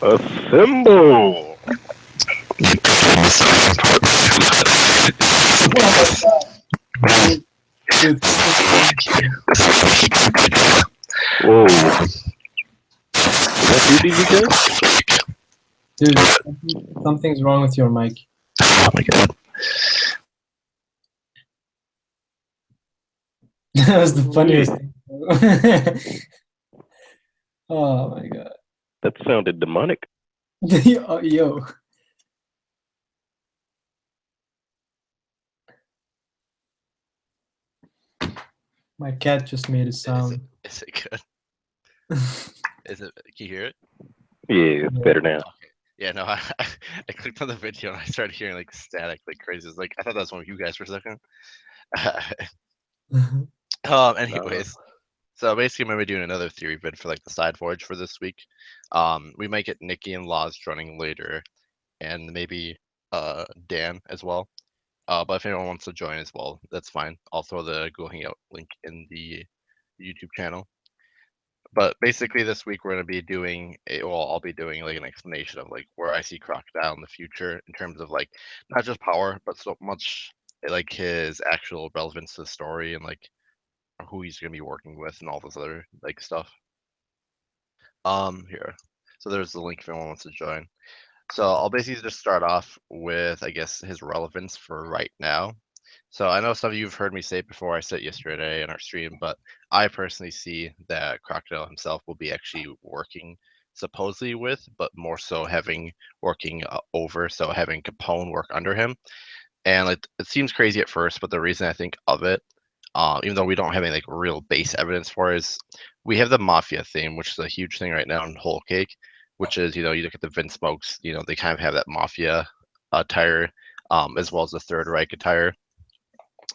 Assemble! Dude, dude, Whoa. Is that you, DVJ? dude, something's wrong with your mic. Oh my god. That was the funniest thing. Oh my god. That sounded demonic. Yo. My cat just made a sound. Is it good? Is it? Can you hear it? Yeah, it's better now. Okay. Yeah, no, I clicked on the video and I started hearing like static, like crazy. It's like I thought that was one of you guys for a second. Anyways, so basically, I'm gonna be doing another theory vid for like the side forge for this week. We might get Nikki and Laws joining later, and maybe Dan as well. But if anyone wants to join as well, that's fine. I'll throw the Google Hangout link in the YouTube channel. But basically, this week we're going to be doing I'll be doing like an explanation of like where I see Crocodile in the future in terms of like not just power, but so much like his actual relevance to the story and like who he's going to be working with and all this other like stuff. Here, so there's the link if anyone wants to join. So I'll basically just start off with I guess his relevance for right now. So I know some of you have heard me say it before. I said it yesterday in our stream, but I personally see that Crocodile himself will be actually working supposedly with, but more so having working over, so having Capone work under him. And it seems crazy at first, but the reason I think of it, even though we don't have any like real base evidence for it, is we have the mafia theme, which is a huge thing right now in Whole Cake, which is you look at the Vince Smokes, they kind of have that mafia attire, as well as the Third Reich attire.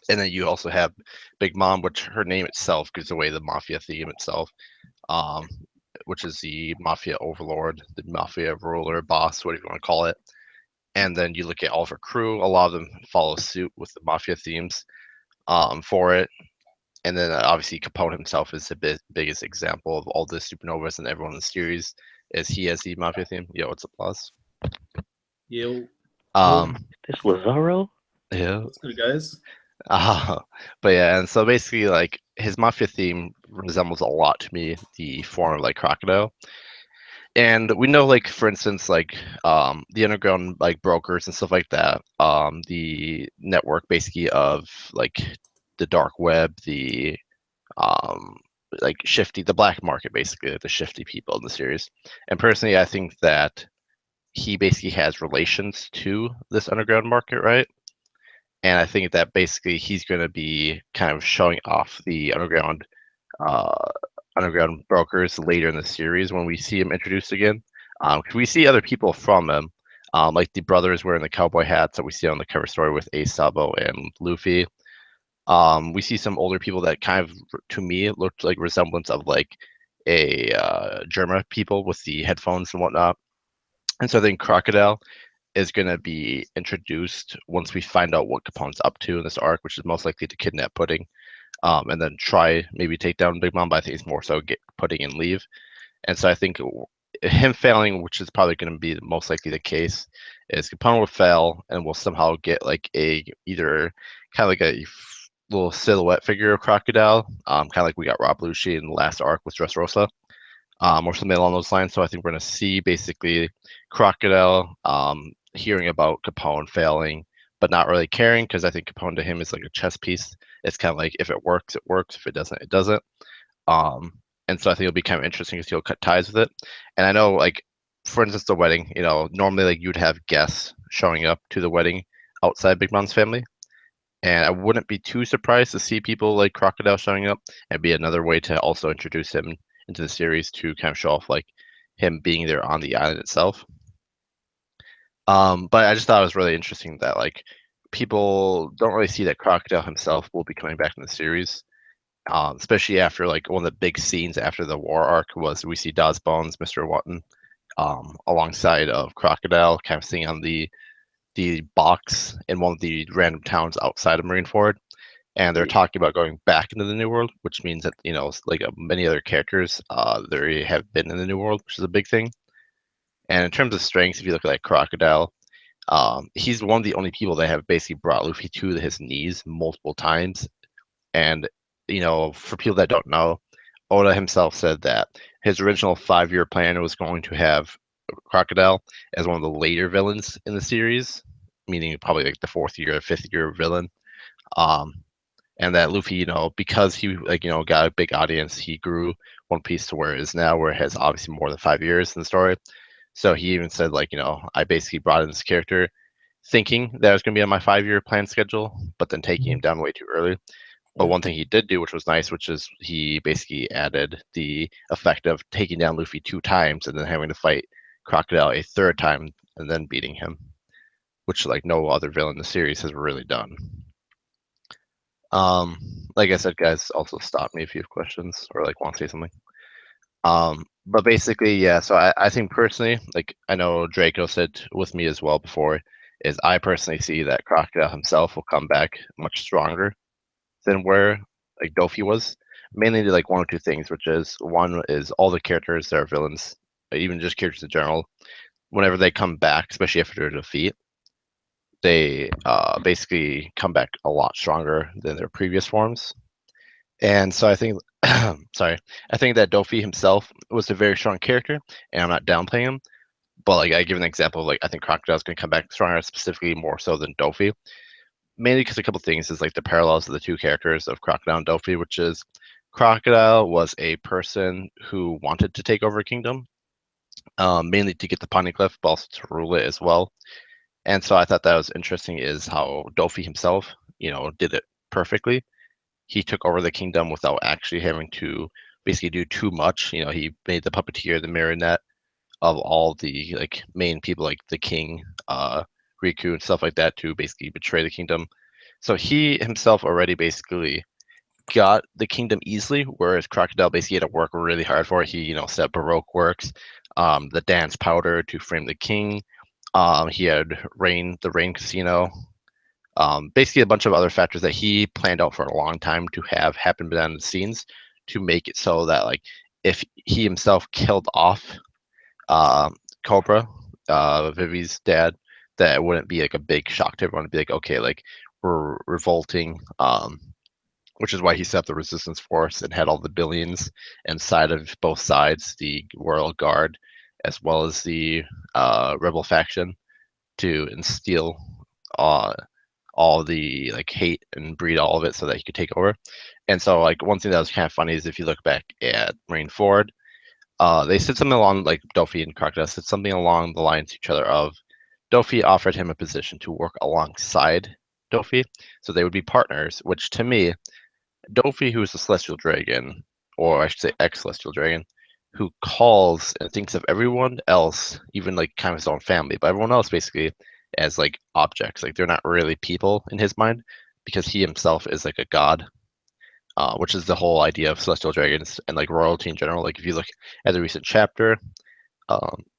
And then you also have Big Mom, which her name itself gives away the mafia theme itself, um, which is the mafia overlord, the mafia ruler, boss, whatever you want to call it. And then you look at all of her crew; a lot of them follow suit with the mafia themes for it. And then obviously Capone himself is the biggest example of all the supernovas and everyone in the series. Is he has the mafia theme? Yo, it's a plus. Yo, This Lazaro? Yeah. what's good, guys? But yeah, and so basically, like his mafia theme resembles a lot to me the form of like Crocodile, and we know, like for instance, like the underground like brokers and stuff like that, the network basically of like the dark web, the um like shifty, the black market, basically like, the shifty people in the series. And personally, I think that he basically has relations to this underground market, right? And I think that basically he's going to be kind of showing off the uh, underground brokers later in the series when we see him introduced again. Because we see other people from him, like the brothers wearing the cowboy hats that we see on the cover story with Ace Sabo and Luffy. We see some older people that kind of, to me, looked like resemblance of like a Germa people with the headphones and whatnot. And so I think Crocodile is going to be introduced once we find out what Capone's up to in this arc, which is most likely to kidnap Pudding, and then try maybe take down Big Mom. But I think it's more so get Pudding and leave. And so I think him failing, which is probably going to be most likely the case, is Capone will fail and we'll somehow get like a either kind of like a little silhouette figure of Crocodile, kind of like we got Rob Lucci in the last arc with Dressrosa, or something along those lines. So I think we're going to see basically Crocodile hearing about Capone failing, but not really caring, because I think Capone to him is like a chess piece. It's kind of like if it works, it works. If it doesn't, it doesn't. Um, and so I think it'll be kind of interesting because he'll cut ties with it. And I know, like, for instance, the wedding, normally like you'd have guests showing up to the wedding outside Big Mom's family. And I wouldn't be too surprised to see people like Crocodile showing up, and be another way to also introduce him into the series to kind of show off like him being there on the island itself. But I just thought it was really interesting that like people don't really see that Crocodile himself will be coming back in the series, especially after like one of the big scenes after the war arc was we see Daz Bones, Mr. Watton, alongside of Crocodile, kind of sitting on the box in one of the random towns outside of Marineford, and they're talking about going back into the New World, which means that like many other characters, they have been in the New World, which is a big thing. And in terms of strengths, if you look at like Crocodile, he's one of the only people that have basically brought Luffy to his knees multiple times. And for people that don't know, Oda himself said that his original 5-year plan was going to have Crocodile as one of the later villains in the series, meaning probably like the 4th year or 5th year villain. And that Luffy, because he got a big audience, he grew One Piece to where it is now, where it has obviously more than 5 years in the story. So he even said I basically brought in this character thinking that it was going to be on my 5-year plan schedule, but then taking him down way too early. But one thing he did do, which was nice, which is he basically added the effect of taking down Luffy 2 times and then having to fight Crocodile a 3rd time and then beating him, which like no other villain in the series has really done. Like I said, guys, also stop me if you have questions or like want to say something. But basically, yeah. So I think personally, like I know Draco said with me as well before, is I personally see that Crocodile himself will come back much stronger than where like Dofi was, mainly to like 1 or 2 things, which is one is all the characters that are villains, even just characters in general, whenever they come back, especially after a defeat, they basically come back a lot stronger than their previous forms. And so I think, sorry, I think that Dofi himself was a very strong character, and I'm not downplaying him. But like I give an example of like I think Crocodile's gonna come back stronger, specifically more so than Dofi. Mainly because a couple things is like the parallels of the 2 characters of Crocodile and Dofi, which is Crocodile was a person who wanted to take over a kingdom, mainly to get the Poneglyph, but also to rule it as well. And so I thought that was interesting is how Dofi himself, did it perfectly. He took over the kingdom without actually having to basically do too much. He made the puppeteer the marionette of all the like main people, like the king, Riku, and stuff like that, to basically betray the kingdom. So he himself already basically got the kingdom easily, whereas Crocodile basically had to work really hard for it. He, set up Baroque works, the dance powder to frame the king. He had the Rain Casino, basically a bunch of other factors that he planned out for a long time to have happen behind the scenes to make it so that like if he himself killed off Cobra, Vivi's dad, that it wouldn't be like a big shock to everyone to be like, okay, like we're revolting, which is why he set up the resistance force and had all the billions inside of both sides, the Royal Guard as well as the rebel faction, to instill all the like hate and breed all of it so that he could take over. And so like one thing that was kind of funny is if you look back at Marineford, they said something along like Dofi and Crocodile said something along the lines to each other of Dofi offered him a position to work alongside Dofi, so they would be partners, which to me, Dofi, who is a celestial dragon, or I should say ex-celestial dragon, who calls and thinks of everyone else, even like kind of his own family, but everyone else basically as like objects. Like they're not really people in his mind, because he himself is like a god, which is the whole idea of celestial dragons and like royalty in general. Like if you look at the recent chapter,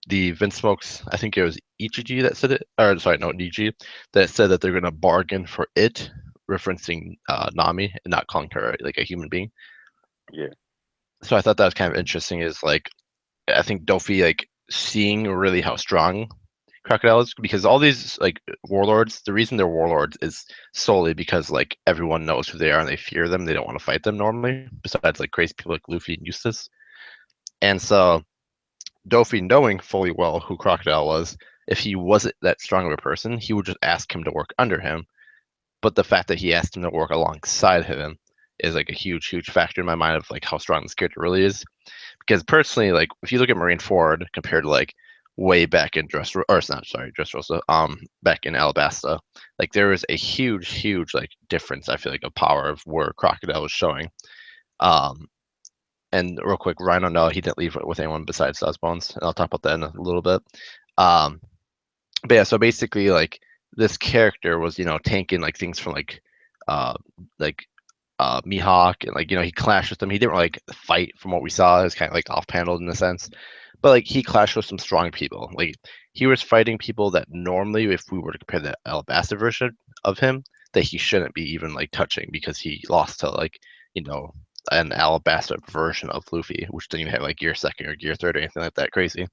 the Vinsmokes, I think it was Ichiji that said it, or sorry, no, Niji, that said that they're going to bargain for it, referencing Nami and not calling her like a human being. Yeah. So I thought that was kind of interesting. Is like I think Dofi like seeing really how strong Crocodile is, because all these like warlords, the reason they're warlords is solely because like everyone knows who they are and they fear them. They don't want to fight them normally. Besides like crazy people like Luffy and Eustace, and so Dofi, knowing fully well who Crocodile was, if he wasn't that strong of a person, he would just ask him to work under him. But the fact that he asked him to work alongside him is like a huge, huge factor in my mind of like how strong this character really is. Because personally, like if you look at Marineford compared to like way back in Dressrosa, back in Alabasta, like there is a huge, huge like difference. I feel like of power of where Crocodile was showing. And real quick, Rhino, no, he didn't leave with anyone besides Bones, and I'll talk about that in a little bit. But yeah, so basically, like this character was, tanking like things from like Mihawk, and like he clashed with them. He didn't really, like fight from what we saw. It was kind of like off-paneled in a sense, but like he clashed with some strong people. Like he was fighting people that normally, if we were to compare the Alabasta version of him, that he shouldn't be even like touching, because he lost to like an Alabasta version of Luffy, which didn't even have like gear second or gear third or anything like that crazy.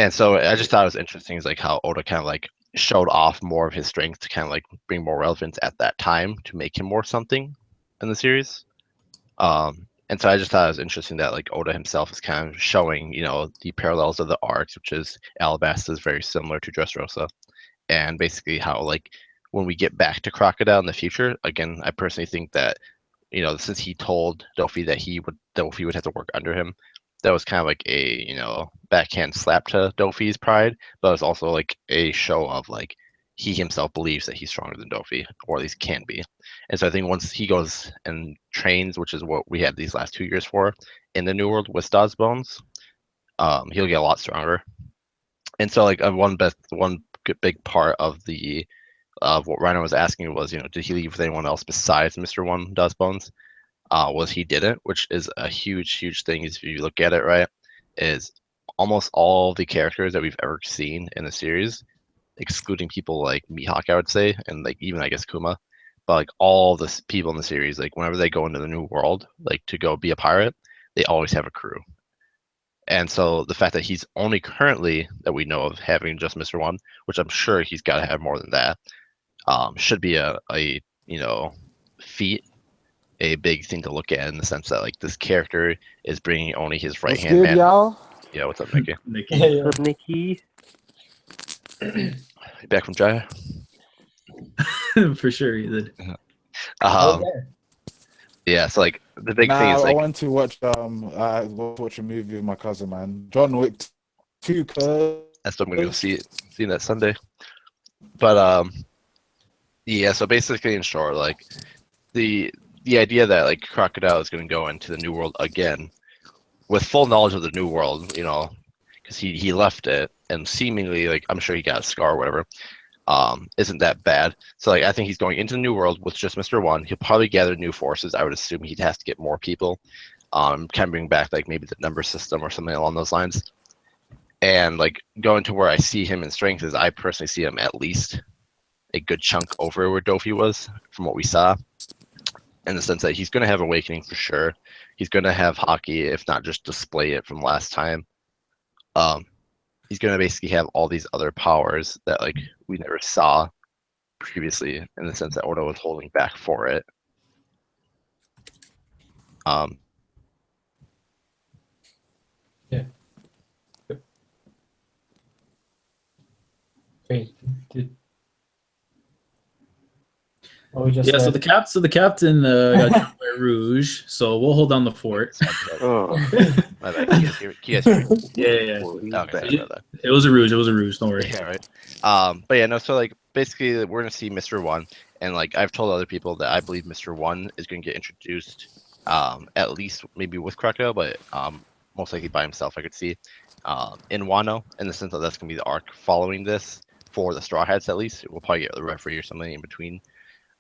And so I just thought it was interesting is like how Oda kind of like showed off more of his strength to kind of like bring more relevance at that time to make him more something in the series. And so I just thought it was interesting that like Oda himself is kind of showing, the parallels of the arcs, which is Alabasta is very similar to Dressrosa, and basically how like when we get back to Crocodile in the future, again, I personally think that since he told Dofi that Dofi would have to work under him, that was kind of like a backhand slap to Dofi's pride, but it was also like a show of like he himself believes that he's stronger than Dofi, or at least can be. And so I think once he goes and trains, which is what we had these last 2 years for in the New World with Staz Bones, he'll get a lot stronger. And so like one big part of the of what Rhino was asking was, did he leave with anyone else besides Mr. One Dust Bones? Was he didn't, which is a huge thing. If you look at it, right, is almost all the characters that we've ever seen in the series, excluding people like Mihawk, I would say, and like even I guess Kuma, but like all the people in the series, like whenever they go into the new world, like to go be a pirate, they always have a crew. And so the fact that he's only currently that we know of having just Mr. One, which I'm sure he's got to have more than that, should be a feat, a big thing to look at in the sense that like this character is bringing only his right What's hand good, man. y'all? Yeah, what's up, Mickey? Nikki. Yeah. What's up, Nikki? Back from Jaya. For sure, you did. Um, Okay. yeah, so like the big Nah, thing is I like went to watch watch a movie with my cousin, man. John Wick 2. that's what I'm gonna go see that Sunday. But yeah, so basically in short, like the idea that like Crocodile is gonna go into the new world again with full knowledge of the new world, because he left it and seemingly like I'm sure he got a scar or whatever, isn't that bad. So like I think he's going into the new world with just Mr. One. He'll probably gather new forces. I would assume he'd have to get more people. Kind of bring back like maybe the number system or something along those lines. And like going to where I see him in strength is I personally see him at least a good chunk over where Dofi was from what we saw. In the sense that he's going to have awakening for sure. He's going to have hockey, if not just display it from last time. He's going to basically have all these other powers that like we never saw previously, in the sense that Oda was holding back for it. Wait, oh, we just Yeah, so said- the captain got jumped by Rouge, so we'll hold down the fort. Oh, My bad. Can you guys hear me? Yeah. well, he's Okay, back. sorry about that. It was a Rouge. Don't worry. Yeah, right. But yeah, no. So like, basically, we're gonna see Mr. One, and like I've told other people that I believe Mr. One is gonna get introduced, at least maybe with Crocodile, but most likely by himself. I could see, in Wano, in the sense that that's gonna be the arc following this for the Straw Hats at least. We'll probably get the referee or something in between.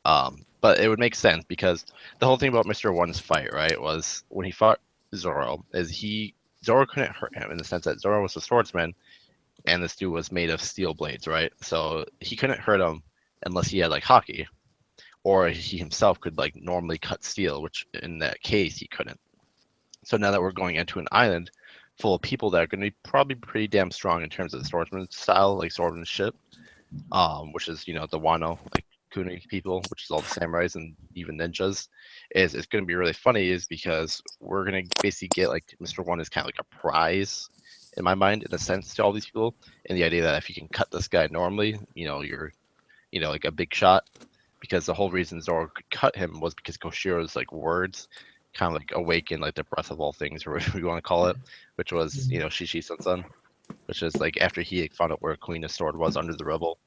But it would make sense because the whole thing about Mr. One's fight, right, was when he fought Zoro, Zoro couldn't hurt him in the sense that Zoro was a swordsman, and this dude was made of steel blades, right? So he couldn't hurt him unless he had like hockey, or he himself could like normally cut steel, which in that case he couldn't. So now that we're going into an island full of people that are going to be probably pretty damn strong in terms of the swordsman style, like swordsmanship, which is the Wano like Kuni people, which is all the samurais and even ninjas, is it's going to be really funny is because we're going to basically get like Mr. One is kind of like a prize in my mind in a sense to all these people, and the idea that if you can cut this guy normally, you're like a big shot, because the whole reason Zoro could cut him was because Koshiro's like words kind of like awakened like the breath of all things, or whatever you want to call it, which was Shishi Sun, which is like after he found out where Queen of Sword was under the rubble,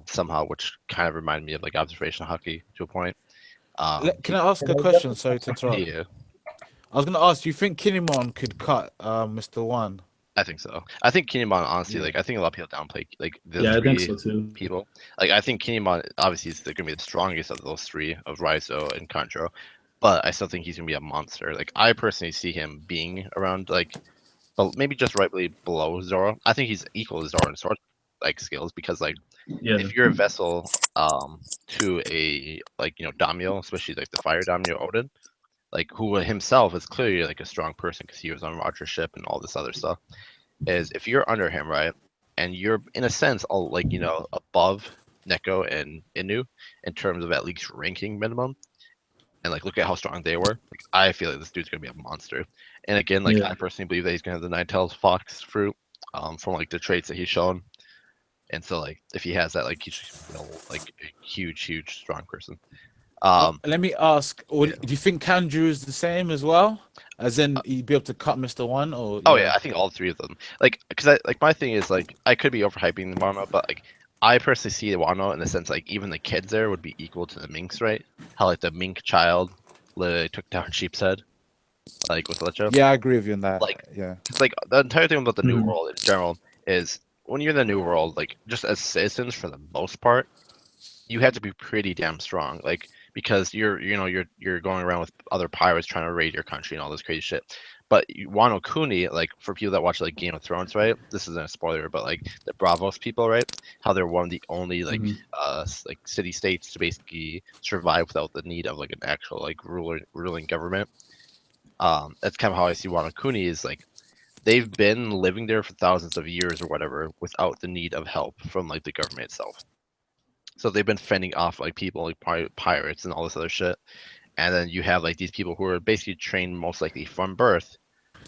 somehow, which kind of reminded me of like observation hockey to a point. Can I ask a question? Sorry to interrupt. Yeah, I was going to ask, do you think Kinemon could cut Mr. One? I think so. I think Kinemon, honestly, Yeah. like I think a lot of people downplay like the Yeah, I three think so too. people. Like I think Kinemon obviously is going to be the strongest of those three of Raizo and Kanjuro, but I still think he's going to be a monster. Like I personally see him being around like, well, maybe just rightly below Zoro. I think he's equal to Zoro in sword like skills, because like Yeah. if you're a vessel to a like daimyo, especially like the fire daimyo Odin, like who himself is clearly like a strong person because he was on Roger's ship and all this other stuff. is if you're under him, right, and you're in a sense all like above Neko and Inu in terms of at least ranking minimum, and like look at how strong they were. Like I feel like this dude's gonna be a monster. And again, like Yeah. I personally believe that he's gonna have the Nine Tails Fox fruit, from like the traits that he's shown. And so like if he has that, like he's just like a huge strong person. Let me ask, yeah. do you think Kanju is the same as well? As in, he'd be able to cut Mr. One, or Oh yeah, I think all three of them. Like, because I like my thing is like I could be overhyping the Wano, but like I personally see the Wano in the sense like even the kids there would be equal to the minks, right? How like the mink child literally took down Sheep's Head, like with Lecho. Yeah, I agree with you on that. Like, yeah, It's like the entire thing about the New Mhm. World in general is when you're in the New World, like just as citizens for the most part, you have to be pretty damn strong. Like because you're going around with other pirates trying to raid your country and all this crazy shit. But Wano Kuni, like for people that watch like Game of Thrones, right? This isn't a spoiler, but like the Bravos people, right? How they're one of the only like Mhm. like city states to basically survive without the need of like an actual like ruling government. That's kind of how I see Wano Kuni is like they've been living there for thousands of years or whatever without the need of help from like the government itself. So they've been fending off like people like pirates and all this other shit. And then you have like these people who are basically trained most likely from birth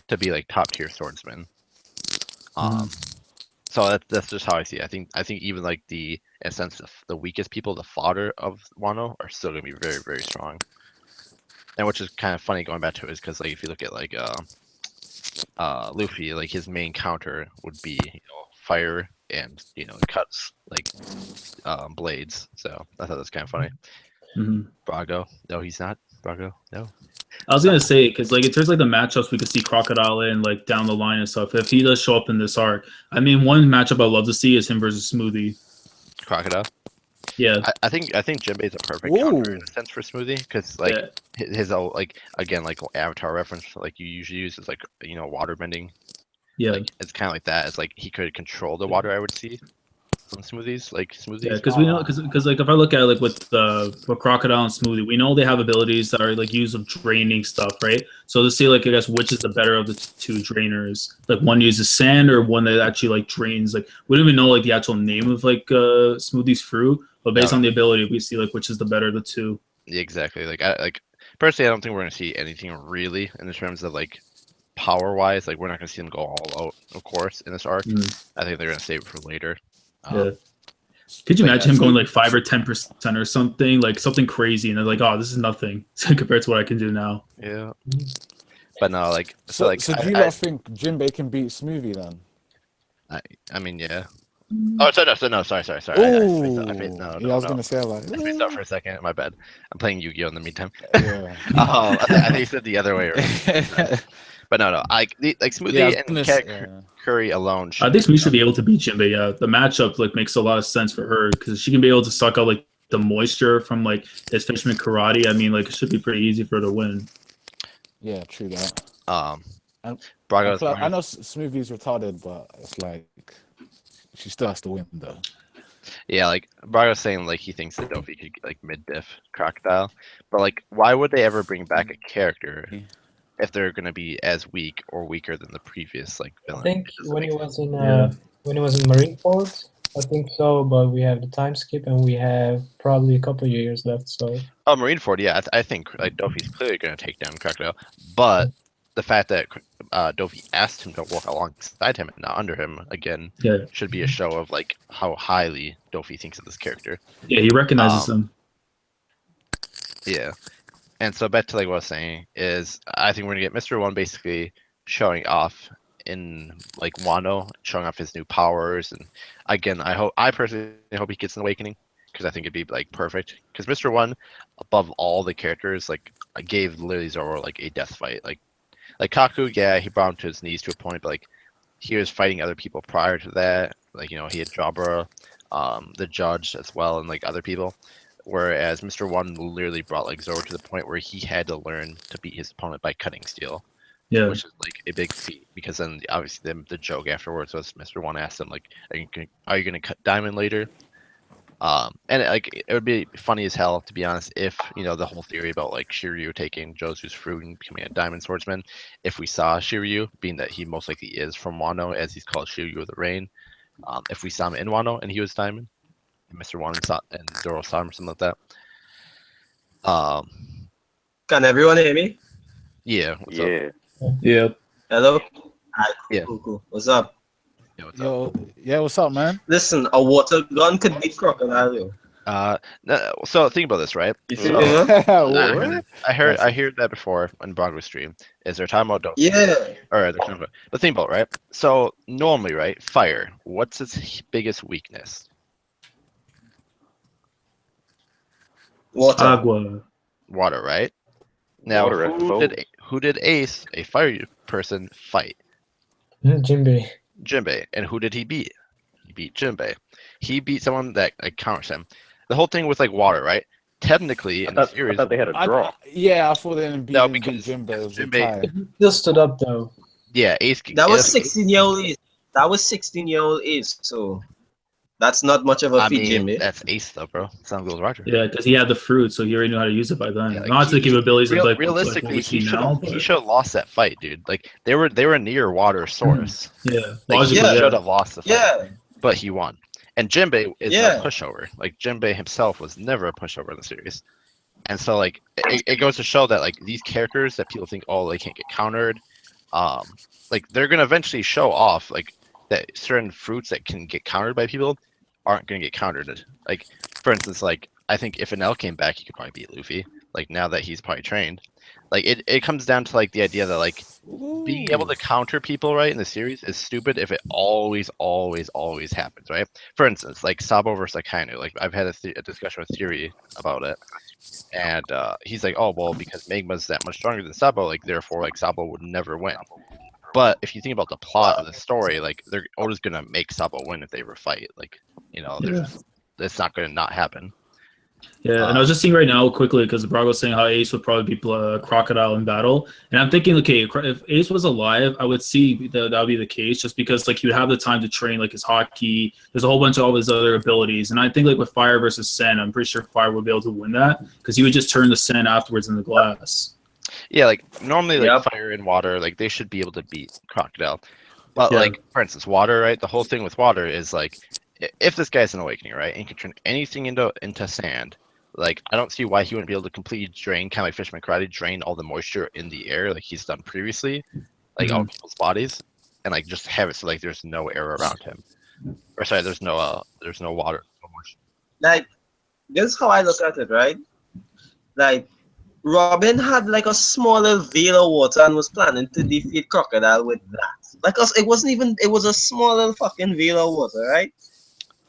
to be like top tier swordsmen. So that's just how I see it. I think even like in a sense the weakest people, the fodder of Wano, are still gonna be very strong. And which is kind of funny going back to it is because like if you look at like Luffy, like his main counter would be fire and cuts like blades. So I thought that's kind of funny. Mhm. Brago, no, he's not. Brago, no. I was gonna say because like in terms of like the matchups we could see Crocodile in like down the line and stuff. If he does show up in this arc, I mean, one matchup I'd love to see is him versus Smoothie. Crocodile. Yeah, I think Jinbei's a perfect counter in Ooh. a sense for Smoothie because like yeah, his like again like Avatar reference like you usually use is like water bending. yeah. Like it's kind of like that. It's like he could control the water. I would see from Yeah, smoothies. because we know, because like if I look at it, like with Crocodile and Smoothie, we know they have abilities that are like use of draining stuff, right? So to see like I guess which is the better of the two drainers, like one uses sand or one that actually like drains. Like we don't even know like the actual name of like Smoothie's fruit, but based No. on the ability, we see like which is the better of the two. Yeah, exactly. Like I personally, I don't think we're gonna see anything really in terms of like power wise. Like we're not gonna see them go all out, of course, in this arc. Mm, I think they're gonna save it for later. yeah. Could you But imagine yeah, him going like 5 or 10% or something, like something crazy, and they're like, "Oh, this is nothing compared to what I can do now." yeah. But no, like So, like do you lot think Jinbei can beat Smoothie then? I mean, yeah. Oh, no, sorry. I spaced Oh, no, yeah, I was no. gonna say like, I spaced out for a second. My bad. I'm playing Yu-Gi-Oh in the meantime. yeah. I think you said the other way around. But no. Like Smoothie Yeah, I was and gonna Cat say, Curry alone. I think Smee should be able to beat Jinbei. Yeah, the matchup like makes a lot of sense for her because she can be able to suck out like the moisture from like his fisherman karate. I mean, like it should be pretty easy for her to win. yeah, true that. Um, And Braga's, I know Smoothie's retarded, but it's like she still has to win though. yeah, like Braga's saying like he thinks that Dofi could like mid-diff Crocodile, but like why would they ever bring back a character if they're gonna be as weak or weaker than the previous like I villain? think It doesn't when make he sense. was in Yeah. when he was in Marineford, I think so. But we have the time skip, and we have probably a couple of years left. So Oh, Marineford, yeah, I think like Dofi's clearly gonna take down Crocodile, but the fact that Dofi asked him to work alongside him and not under him again Yeah, should be a show of like how highly Dofi thinks of this character. yeah, he recognizes him. Yeah. And so back to like what I was saying is I think we're gonna get Mr. One basically showing off in like Wano, showing off his new powers, and again I personally hope he gets an awakening because I think it'd be like perfect. Because Mr. One, above all the characters, like gave literally Zoro like a death fight. Like Kaku, yeah, he brought him to his knees to a point, but like he was fighting other people prior to that. Like he had Jabra, the judge as well, and like other people. Whereas Mr. One literally brought like Zoro to the point where he had to learn to beat his opponent by cutting steel, Yeah, which is like a big feat. Because then obviously the joke afterwards was Mr. One asked him like, "Are you gonna cut diamond later?" And it would be funny as hell, to be honest, if the whole theory about like Shiryu taking Josu's fruit and becoming a diamond swordsman, if we saw Shiryu, being that he most likely is from Wano, as he's called Shiryu of the Rain, if we saw him in Wano and he was diamond, and Mr. Wano and Doro saw him or something like that. Can everyone hear me? Yeah. What's up? Yeah. Yeah. Hello? Hi, Yeah. cool. What's up? Yeah, what's up? Yo, yeah, what's up, man? Listen, a water gun could beat Crocodile, yo. So think about this, right? You So, feel me? What? I heard that before on Broadway stream. Is there time about Yeah. Or they're talking about, but think about it, right? So normally, right, fire. What's its biggest weakness? Water. Agua. Water, right? Now, Water, I suppose. who did Ace, a fire person, fight? Jinbei. Jinbei. And who did he beat? He beat Jinbei. He beat someone that counters him. The whole thing with like water, right? Technically, I in the thought, I series, thought they had a draw. Yeah, I thought they didn't beat No, him because Jimbo. It was a Jinbei- tie. He still stood up though. yeah, Ace. That was Ace- 16-year-old Ace. That was 16-year-old Ace, so that's not much of a I feat, mean, Jimmy. that's Ace though, bro. Sounds goes Roger. Yeah, because he had the fruit, so he already knew how to use it by then. Yeah, like, Not to the capabilities of like realistically, what we see he now. should But have lost that fight, dude. Like they were near water source. yeah, Like, logically, he Yeah. should have lost the fight, Yeah. but he won. And Jinbei is Yeah. no pushover. Like Jinbei himself was never a pushover in the series. And so like it goes to show that like these characters that people think, oh, they can't get countered, like they're gonna eventually show off like that certain fruits that can get countered by people aren't gonna get countered. Like for instance, like I think if Enel came back, he could probably beat Luffy. Like now that he's probably trained, like it comes down to like the idea that like being able to counter people right in the series is stupid if it always happens, right? For instance, like Sabo versus Akainu, like I've had a discussion with Theory about it, and he's like, oh well, because Magma's that much stronger than Sabo, like therefore like Sabo would never win. But if you think about the plot of the story, like they're always gonna make Sabo win if they ever fight. Like it's not gonna not happen. Yeah, and I was just seeing right now quickly because Braga was saying how Ace would probably beat Crocodile in battle, and I'm thinking, okay, if Ace was alive, I would see that would be the case, just because like he would have the time to train like his hockey. There's a whole bunch of all his other abilities, and I think like with Fire versus Sen, I'm pretty sure Fire would be able to win that because he would just turn the Sen afterwards in the glass. Yeah, like normally like Yep. fire and water, like they should be able to beat Crocodile. But Yeah. like for instance, water, right? The whole thing with water is like if this guy's an awakening, right, and he can turn anything into sand, like I don't see why he wouldn't be able to completely drain, kind of like Fisherman Karate, drain all the moisture in the air like he's done previously, like all people's bodies, and like just have it so like there's no air around him. Or sorry, there's no water, no moisture. Like, this is how I look at it, right? Like, Robin had like a smaller veil of water and was planning to defeat Crocodile with that. Like, it wasn't even, it was a smaller fucking veil of water, right?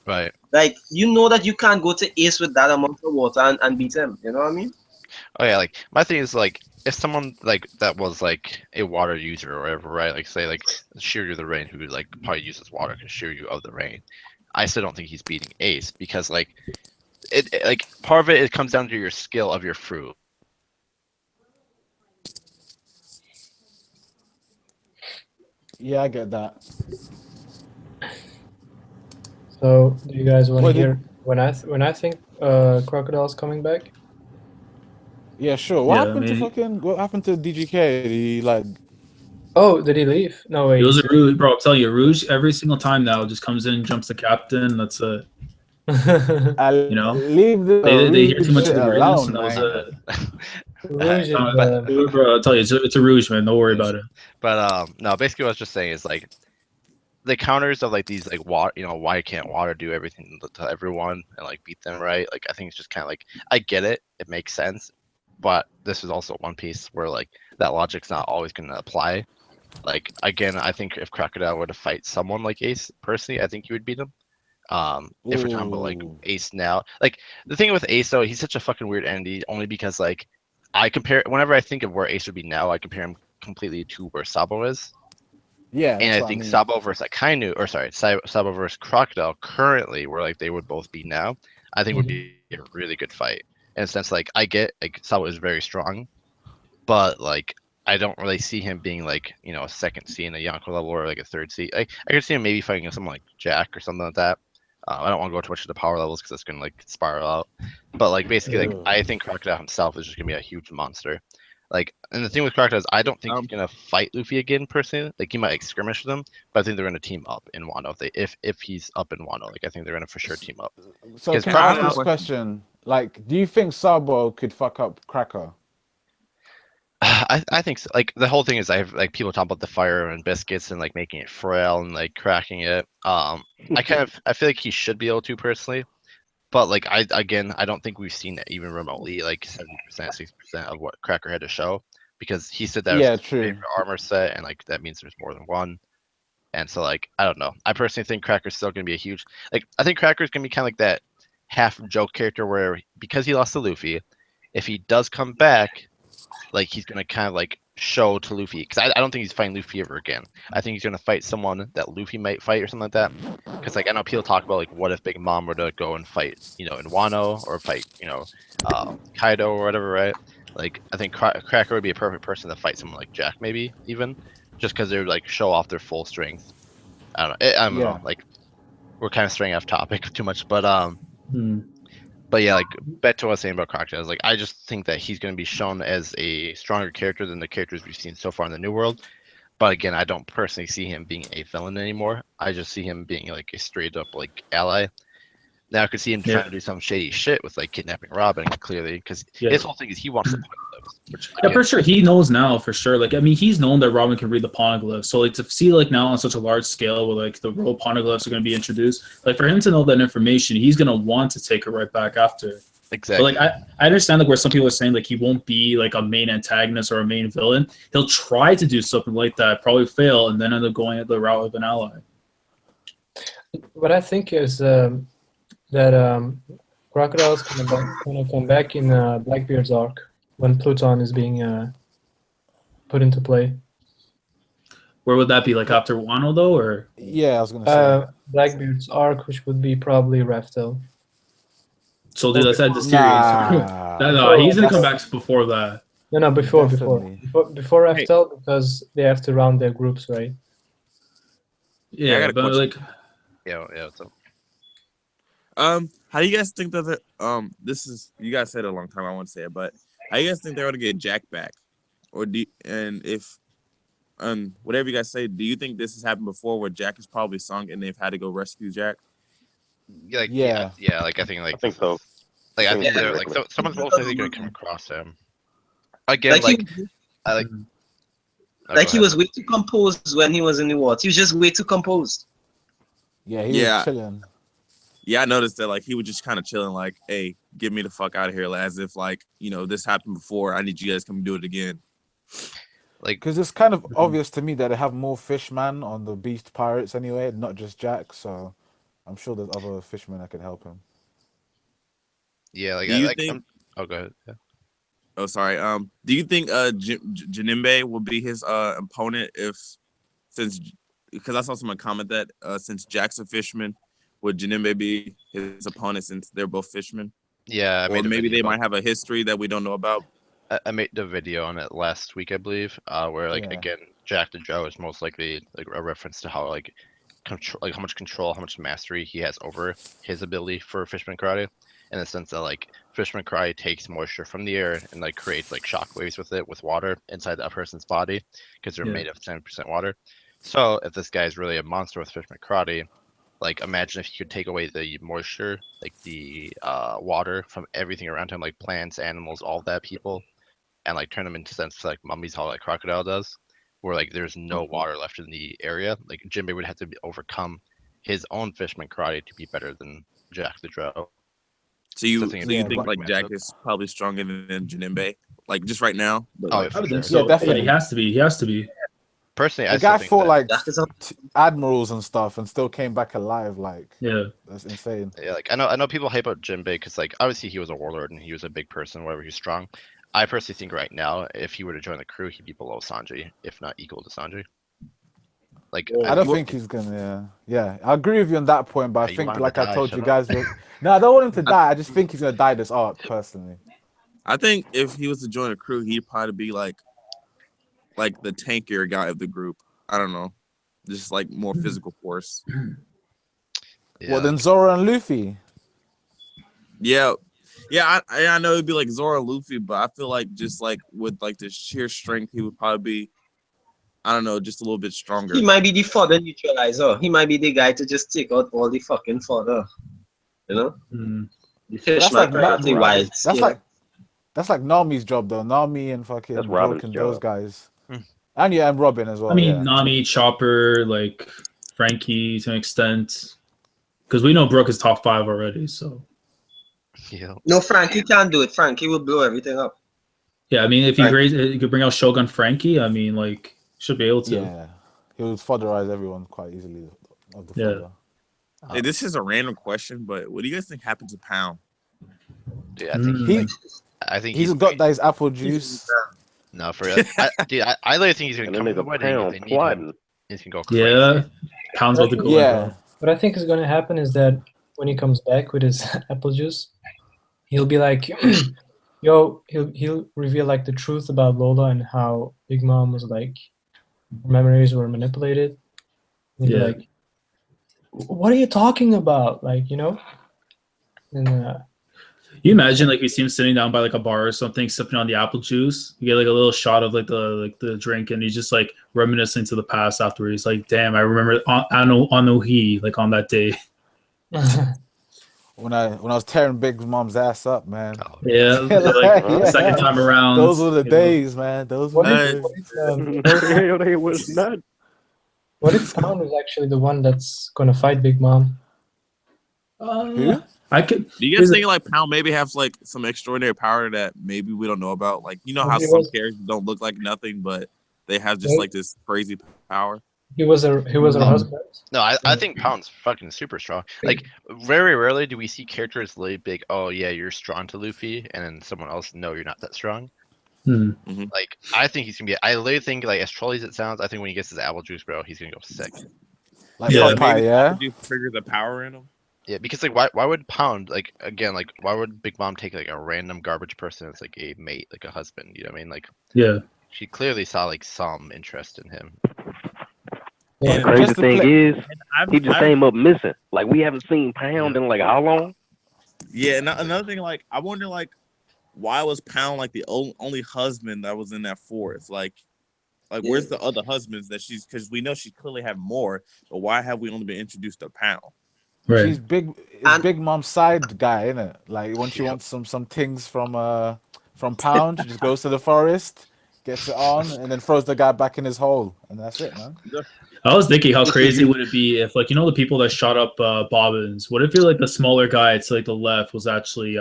Right. Like, you know that you can't go to Ace with that amount of water and beat him. You know what I mean? Oh yeah, like my thing is like if someone like that was like a water user or whatever, right? Like say like Shiryu of the Rain, who like probably uses water because Shiryu of the Rain. I still don't think he's beating Ace because like like part of it comes down to your skill of your fruit. Yeah, I get that. So, do you guys want to What did- hear when I think Crocodile's coming back? Yeah, sure. What Yeah, happened I mean- what happened to DGK? Did he like Oh, did he leave? No, wait. It was a Rouge, bro. I'm telling you, Rouge every single time now just comes in, jumps the captain. That's it. You know? leave the They hear too much of shit the greatness, alone, and that was man. it. Rouge is, Bro, I'll tell you, it's a Rouge, man. Don't worry about it. But no, basically what I was just saying is like the counters of like these like water, why can't water do everything to everyone and like beat them, right? Like I think it's just kind of like I get it, it makes sense, but this is also one piece where like that logic's not always going to apply. Like again, I think if Crocodile were to fight someone like Ace, personally, I think he would beat him. If we're talking about like Ooh. Ace now, like the thing with Ace though, he's such a fucking weird entity only because like I compare whenever I think of where Ace would be now, I compare him completely to where Sabo is. Yeah, And that's I what think mean. Sabo versus Akainu, or sorry, Sabo versus Crocodile currently, where like they would both be now, I think would be a really good fight. In a sense, like I get like Sabo is very strong, but like I don't really see him being like a second seed in a Yonko level or like a third seed. Like I could see him maybe fighting someone like Jack or something like that. I don't want to go too much into power levels because that's gonna like spiral out. But like basically, like Ew. I think Crocodile himself is just gonna be a huge monster. Like, and the thing with Crocodile is I don't think he's gonna fight Luffy again personally. Like he might like skirmish with him, but I think they're gonna team up in Wano if he's up in Wano. Like I think they're gonna for sure team up. So Because can I ask Crocodile- this question? Like, do you think Sabo could fuck up Cracker? I think so. Like the whole thing is I have like people talk about the fire and biscuits and like making it frail and like cracking it. I feel like he should be able to personally, but like I don't think we've seen it even remotely like 70%, 60% of what Cracker had to show because he said that was Yeah, his true. favorite armor set and like that means there's more than one. And so like I don't know. I personally think Cracker's still gonna be a huge like I think Cracker's gonna be kind of like that half joke character where because he lost to Luffy, if he does come back like he's gonna kind of like show to Luffy because I don't think he's fighting Luffy ever again. I think he's gonna fight someone that Luffy might fight or something like that. Because like I know people talk about like what if Big Mom were to go and fight in Wano or fight Kaido or whatever, right? Like I think Cracker would be a perfect person to fight someone like Jack maybe even just because they would like show off their full strength. I don't know. I don't know. Like we're kind of straying off topic too much, but But yeah, like back to what I was saying about Crocodile, like I just think that he's going to be shown as a stronger character than the characters we've seen so far in the New World. But again, I don't personally see him being a villain anymore. I just see him being like a straight up like ally. Now I could see him trying to do some shady shit with like kidnapping Robin clearly because his whole thing is he wants the poneglyphs. Which, Yeah, for sure. He knows now for sure. Like, I mean, he's known that Robin can read the poneglyphs. So, like, to see like now on such a large scale where like the real poneglyphs are going to be introduced, like for him to know that information, he's going to want to take her right back after. Exactly. But, like, I understand like where some people are saying like he won't be like a main antagonist or a main villain. He'll try to do something like that, probably fail, and then end up going at the route of an ally. What I think is that Crocodile's gonna come back in Blackbeard's arc when Pluton is being put into play. Where would that be? Like after Wano though, or Yeah, I was gonna say. Blackbeard's arc, which would be probably Raftel. so that's the series. Nah. No, he's gonna come back before that. No, before Definitely. Raftel because they have to round their groups, right? I got Yeah, a but question. like yeah. What's up? How do you guys think that this is you guys said it a long time, I want to say it, but how you guys think they're gonna get Jack back? Or if whatever you guys say, do you think this has happened before where Jack is probably sunk and they've had to go rescue Jack? Like Yeah. like I think so. Like I think Yeah. they're like someone's most likely gonna come across him. Again, He was way too composed when he was in the water. He was just way too composed. Yeah, he was chilling. Yeah, I noticed that like he was just kind of chilling, like, hey, get me the fuck out of here, as if like, this happened before. I need you guys to come do it again. Like, because it's kind of obvious to me that they have more fishmen on the Beast Pirates anyway, not just Jack. So I'm sure there's other fishermen that could help him. Yeah, like Do you like think? oh, go ahead. Yeah. Oh, sorry. Do you think Jinimbe will be his opponent because I saw someone comment that since Jack's a fisherman, would Jinimbe be his opponent since they're both fishermen? Yeah, or maybe they might have a history that we don't know about. I made the video on it last week, I believe, where again, Jack the Joe is most likely like a reference to how like control, like how much control, how much mastery he has over his ability for Fishman Karate, in the sense that like Fishman Karate takes moisture from the air and like creates like shock waves with it with water inside a person's body because they're made of 10% water. So if this guy is really a monster with Fishman Karate, like imagine if you could take away the moisture, like the water from everything around him, like plants, animals, all that, people, and like turn them into sense like mummies, how like Crocodile does, where like there's no water left in the area. Like Jinbei would have to overcome his own Fishman Karate to be better than Jack the Drow. So you think like Jack is probably stronger than Jinimbe, like just right now? But oh, like, for sure. So. Yeah, definitely. He has to be. He has to be. Personally, the guy fought like Jack admirals and stuff and still came back alive. Like, yeah, that's insane. Yeah, like I know people hype out Jinbei because like obviously he was a warlord and he was a big person, whatever, he's strong. I personally think right now, if he were to join the crew, he'd be below Sanji, if not equal to Sanji. Like I don't think he's gonna. Yeah, I agree with you on that point, but I think, like I told you guys, no, I don't want him to die. I just think he's gonna die this arc, personally. I think if he was to join a crew, he'd probably be like the tankier guy of the group. I don't know, just like more physical force. Yeah, Well, then Zoro and Luffy. Yeah, I know it'd be like Zoro, Luffy, but I feel like just like with like the sheer strength, he would probably be, I don't know, just a little bit stronger. He might be the fodder neutralizer. He might be the guy to just take out all the fucking fodder. You know? Mm. The fish that's might like penalty wild. That's like Nami's job though. Nami and fucking That's Robin's Broken, those job. guys. Hmm. And yeah, and Robin as well. I mean, yeah. Nami, Chopper, like Frankie to an extent, because we know Brooke is top 5 already. So yeah. No, Frankie can't do it. Frankie will blow everything up. yeah, I mean, if Right. you could bring out Shogun Frankie, I mean, like should be able to. Yeah, he would fodderize everyone quite easily. Of the Yeah. fodder. Hey, this is a random question, but what do you guys think happened to Pound? Dude, I think He I think he's got his apple juice. no for real. I literally think he's gonna And then come to there's the a wedding. If pound they need him, plotting. he's gonna go crazy. Yeah, Pound's about to go. Yeah. What I think is going to happen is that when he comes back with his apple juice, he'll be like, yo, he'll reveal like the truth about Lola and how Big Mom was like, her memories were manipulated. He'll be Yeah. like, what are you talking about? Like, you know? And You imagine like we see him sitting down by like a bar or something, sipping on the apple juice. You get like a little shot of like the drink, and he's just like reminiscing to the past afterwards. He's like, "Damn, I remember Anohi like on that day." When I was tearing Big Mom's ass up, man. Oh, Yeah, Yeah, like yeah. the second time around. Those were the you know. days, man. Those were what the if, days. what if, No, the hell they was not. what if Pound is actually the one that's going to fight Big Mom? Who? I could. Do you guys think like Pound maybe has like some extraordinary power that maybe we don't know about? Like, you know how He some was- characters don't look like nothing, but they have just Right. like this crazy power. He was her husband. no, I think Pound's fucking super strong. Like very rarely do we see characters lay big. Oh yeah, you're strong to Luffy, and then someone else, no, you're not that strong. Hmm. Like I think he's gonna be. I literally think like as trolly as it sounds, I think when he gets his apple juice, bro, he's gonna go sick. Like Yeah, Popeye, maybe yeah. you trigger the power in him. Yeah, because like why would Pound like again like why would Big Mom take like a random garbage person as like a mate, like a husband? You know what I mean? Like Yeah. she clearly saw like some interest in him. Yeah. The crazy Just to thing play- is, he just came up missing. Like we haven't seen Pound in like how long? Yeah, and another thing, like I wonder, like why was Pound like the only husband that was in that forest? Like where's the other husbands that she's? Because we know she clearly had more, but why have we only been introduced to Pound? Right. She's big. It's And- Big Mom's side guy, isn't it? Like when she wants some things from Pound, she just goes to the forest, gets it on, and then throws the guy back in his hole, and that's it, man. I was thinking, how crazy would it be if, like, you know, the people that shot up Bobbins? What if you're like the smaller guy to like the left was actually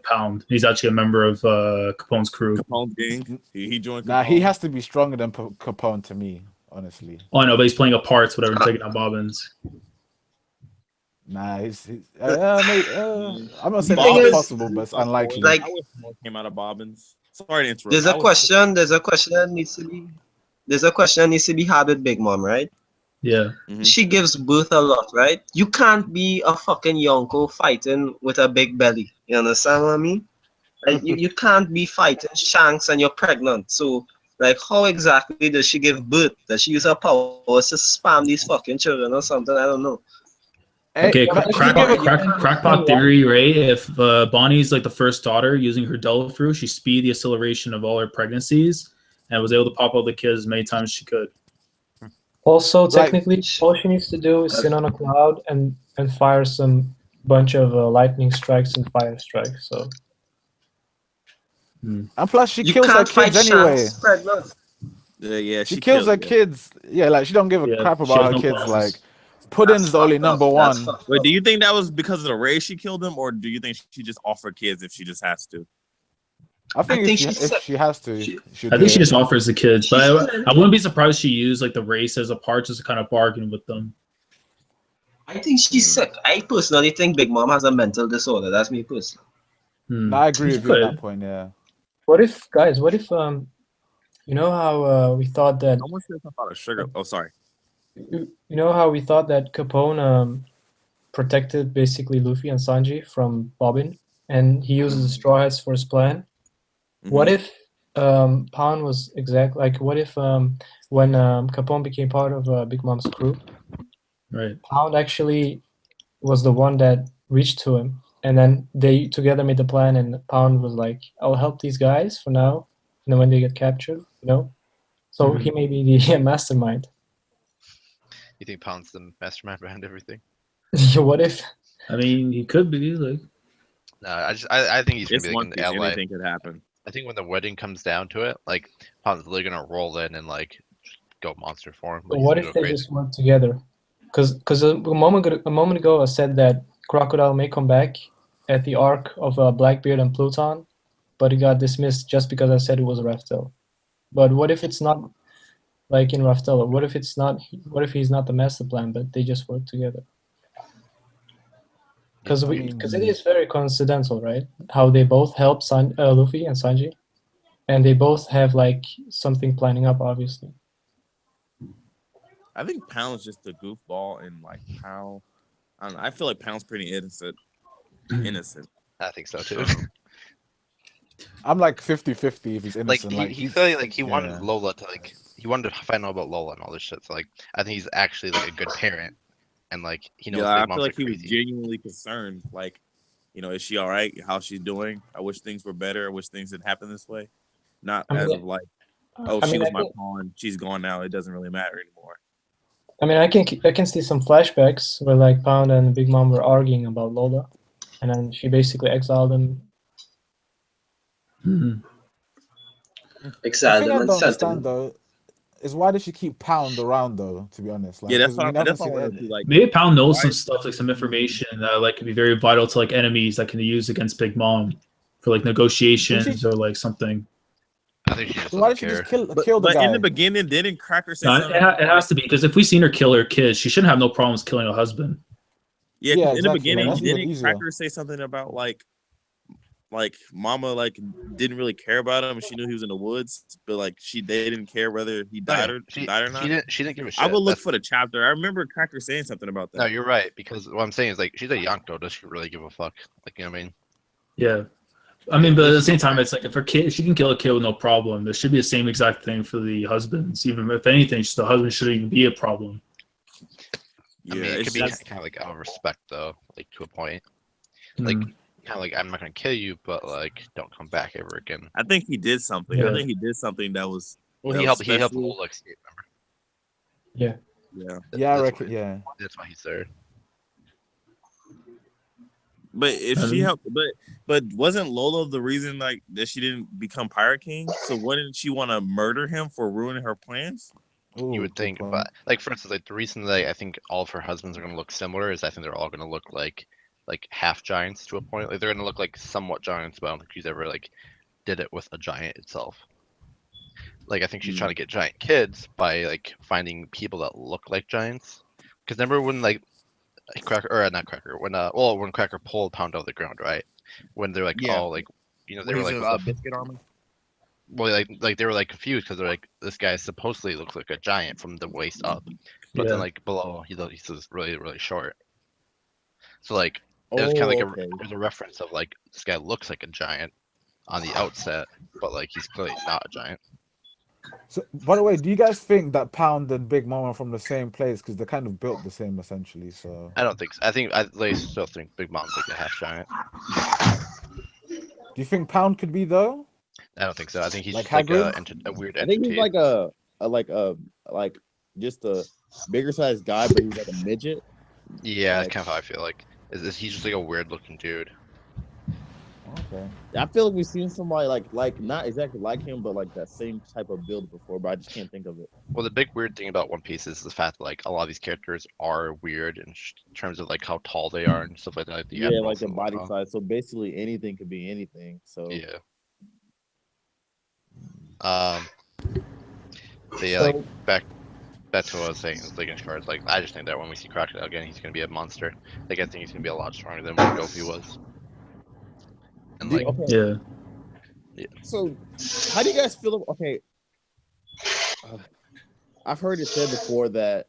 Pound? He's actually a member of Capone's crew. Capone gang. He joined. Nah, Capone. he has to be stronger than Capone to me, honestly. Oh, I know, but he's playing a part, whatever, and taking out Bobbins. Nah, he's I'm not saying The thing it's is- possible, but it's unlikely. Like- I wish more came out of Bobbins. Sorry to interrupt. There's a question that needs to be. There's a question that needs to be had with Big Mom, right? Yeah. She gives birth a lot, right? You can't be a fucking Yonko fighting with a big belly. You understand what I mean? Like you can't be fighting Shanks and you're pregnant. So like how exactly does she give birth? Does she use her powers to spam these fucking children or something? I don't know. Okay, Hey, crackpot theory, right? If Bonnie's like the first daughter using her devil fruit, she speed the acceleration of all her pregnancies and was able to pop out the kids as many times as she could. Also, Like- technically, all she needs to do is sit on a cloud and fire some bunch of lightning strikes and fire strikes. So and plus she You kills her can't fight kids anyway. Shanks pregnant. Yeah, She kills her kids. Yeah, like she don't give a Yeah, crap she about has her no kids. causes. Like Pudding's the only number one. That's fucked Wait, up. do you think that was because of the race she killed him, or do you think she just offered kids if she just has to? I think, think if, she's if sick. she has to, she'll I do think she it. just offers the kids, but I wouldn't be surprised she used like the race as a part just to kind of bargain with them. I think she's sick. I personally think Big Mom has a mental disorder. That's me personally. No, I agree She with you on could. that point. Yeah. what if you know how we thought that Someone said something about a sugar. Oh, sorry. you know how we thought that Capone protected basically Luffy and Sanji from Bobbin, and he uses the Straw Hats for his plan. What if Pound was exactly like? What if when Capone became part of Big Mom's crew, Right. Pound actually was the one that reached to him, and then they together made the plan. And Pound was like, "I'll help these guys for now, and then when they get captured, you know." So he may be the mastermind. You think Pound's the mastermind behind everything? What if? I mean, he could be like. No, I think he's gonna It's be like One an Piece. ally. Anything could happen. I think when the wedding comes down to it, like Pound's literally gonna roll in and like go monster form. But Like, what he's if gonna they go just work together? Because a moment ago I said that Crocodile may come back at the arc of Blackbeard and Pluton, but it got dismissed just because I said it was Raftel. But what if it's not like in Raftel? What if it's not? What if he's not the master plan, but they just work together? Because it is very coincidental, right? How they both help Luffy and Sanji, and they both have like something planning up, obviously. I think Pound's just a goofball, and like Pound, I don't know. I feel like Pound's pretty innocent. I think so too. I'm like 50-50 if he's Like innocent. he felt like he wanted yeah. Lola to like he wanted to find out about Lola and all this shit. So like I think he's actually like a good parent, and like he knows Yeah, I Big feel Mom's like he was crazy. genuinely concerned. Like, is she all right? How's she doing? I wish things were better. I wish things had happened this way. Not I mean, as of like, oh, I she mean, was I my think- pawn. She's gone now. It doesn't really matter anymore. I mean, I can see some flashbacks where like Pound and Big Mom were arguing about Lola, and then she basically exiled him. Exiled The thing I them don't and sent understand them. though is why does she keep Pound around though? To be honest, like, Yeah, that's 'cause we what never I see wanted it. to like. Maybe Pound knows Why- some stuff, like some information that like could be very vital to like enemies that can be used against Big Mom for like negotiations or like something. I think she just Why doesn't did she care. just kill the But guy? in the beginning, didn't Cracker say No, something? it has to be because if we've seen her kill her kids, she shouldn't have no problems killing her husband. Yeah, Yeah, 'cause in the exactly. beginning, That's even didn't easier. Cracker say something about like Mama like didn't really care about him? She knew he was in the woods, but like they didn't care whether he died or not. She didn't give a shit. I will look That's- for the chapter. I remember Cracker saying something about that. No, you're right because what I'm saying is like she's a Yonko. Does she really give a fuck? Like you know what I mean? Yeah. I mean, but at the same time, it's like if her kid, she can kill a kid with no problem. There should be the same exact thing for the husbands. Even if anything, the husband shouldn't even be a problem. Yeah, I mean, it it's could be just kind of like out of respect though, like to a point. Like kind of like I'm not gonna kill you, but like don't come back ever again. I think he did something. Yeah. I think he did something that was. Well, that he was helped special. Lola escape. Yeah. Yeah, Yeah, I That's reckon. why- Yeah. That's why he's there. but if she helped, but wasn't Lola the reason like that she didn't become Pirate King? So wouldn't she want to murder him for ruining her plans? Ooh, You would good think, point. but like for instance, like the reason that I think all of her husbands are gonna look similar is I think they're all gonna look like half giants to a point. Like they're gonna look like somewhat giants, but I don't think she's ever like did it with a giant itself. Like I think she's trying to get giant kids by like finding people that look like giants. Because remember when like Cracker or not Cracker when Cracker pulled Pound out of the ground, right? When they're like, Yeah. oh, like they What were is like, it, what the biscuit armor? well, like they were like confused because they're like, this guy supposedly looks like a giant from the waist up, but Yeah. then like below he's just really really short. So like it was kind of like there's a reference of like this guy looks like a giant on the outset, but like he's clearly not a giant. So, by the way, do you guys think that Pound and Big Mom are from the same place? Because they're kind of built the same, essentially. So, I don't think so. I still think Big Mom's like a half giant. do you think Pound could be though? I don't think so. I think he's Like just like Hagrid? a weird I entity. think he's like just a bigger sized guy, but he's like a midget. Yeah, that's like- kind of how I feel like. Is he's just like a weird looking dude. Okay. I feel like we've seen somebody like not exactly like him, but like that same type of build before, but I just can't think of it. Well, the big weird thing about One Piece is the fact that like a lot of these characters are weird in terms of like how tall they are and stuff like that. Like the Yeah, admirals like the and body whatnot. size. So basically, anything could be anything. So Yeah. But yeah, like back to what I was saying, like in short, like I just think that when we see Crocodile again, he's gonna be a monster. Like I think he's gonna be a lot stronger than what Goofy was. And like okay. Yeah. So, how do you guys feel? Okay, I've heard it said before that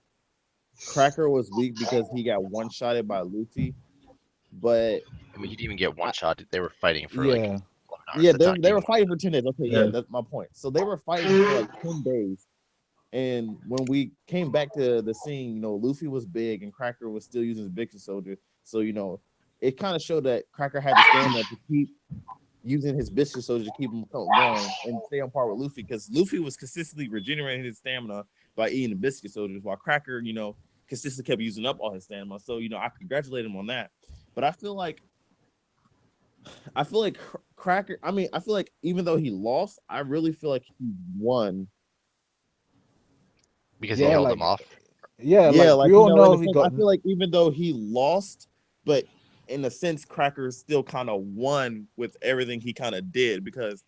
Cracker was weak because he got one-shotted by Luffy, but I mean, he didn't even get one shot. They were fighting for Yeah. like 11 hours. yeah, That's not they were getting fighting for 10 days. Okay, yeah, Yeah. that's my point. So they were fighting for like 10 days, And when we came back to the scene, you know, Luffy was big and Cracker was still using his Biscuit Soldier. So, you know, it kind of showed that Cracker had the stamina to keep using his Biscuit Soldier to keep him going and stay on par with Luffy, because Luffy was consistently regenerating his stamina by eating the Biscuit Soldiers, while Cracker, you know, consistently kept using up all his stamina. So, you know, I congratulate him on that. But I feel like Cracker, I mean, I feel like even though he lost, I really feel like he won. Because he Yeah, held like him off. yeah, Yeah, like like we you all know, in know a he sense, got I feel like even though he lost, but in a sense, Cracker still kind of won with everything he kind of did, because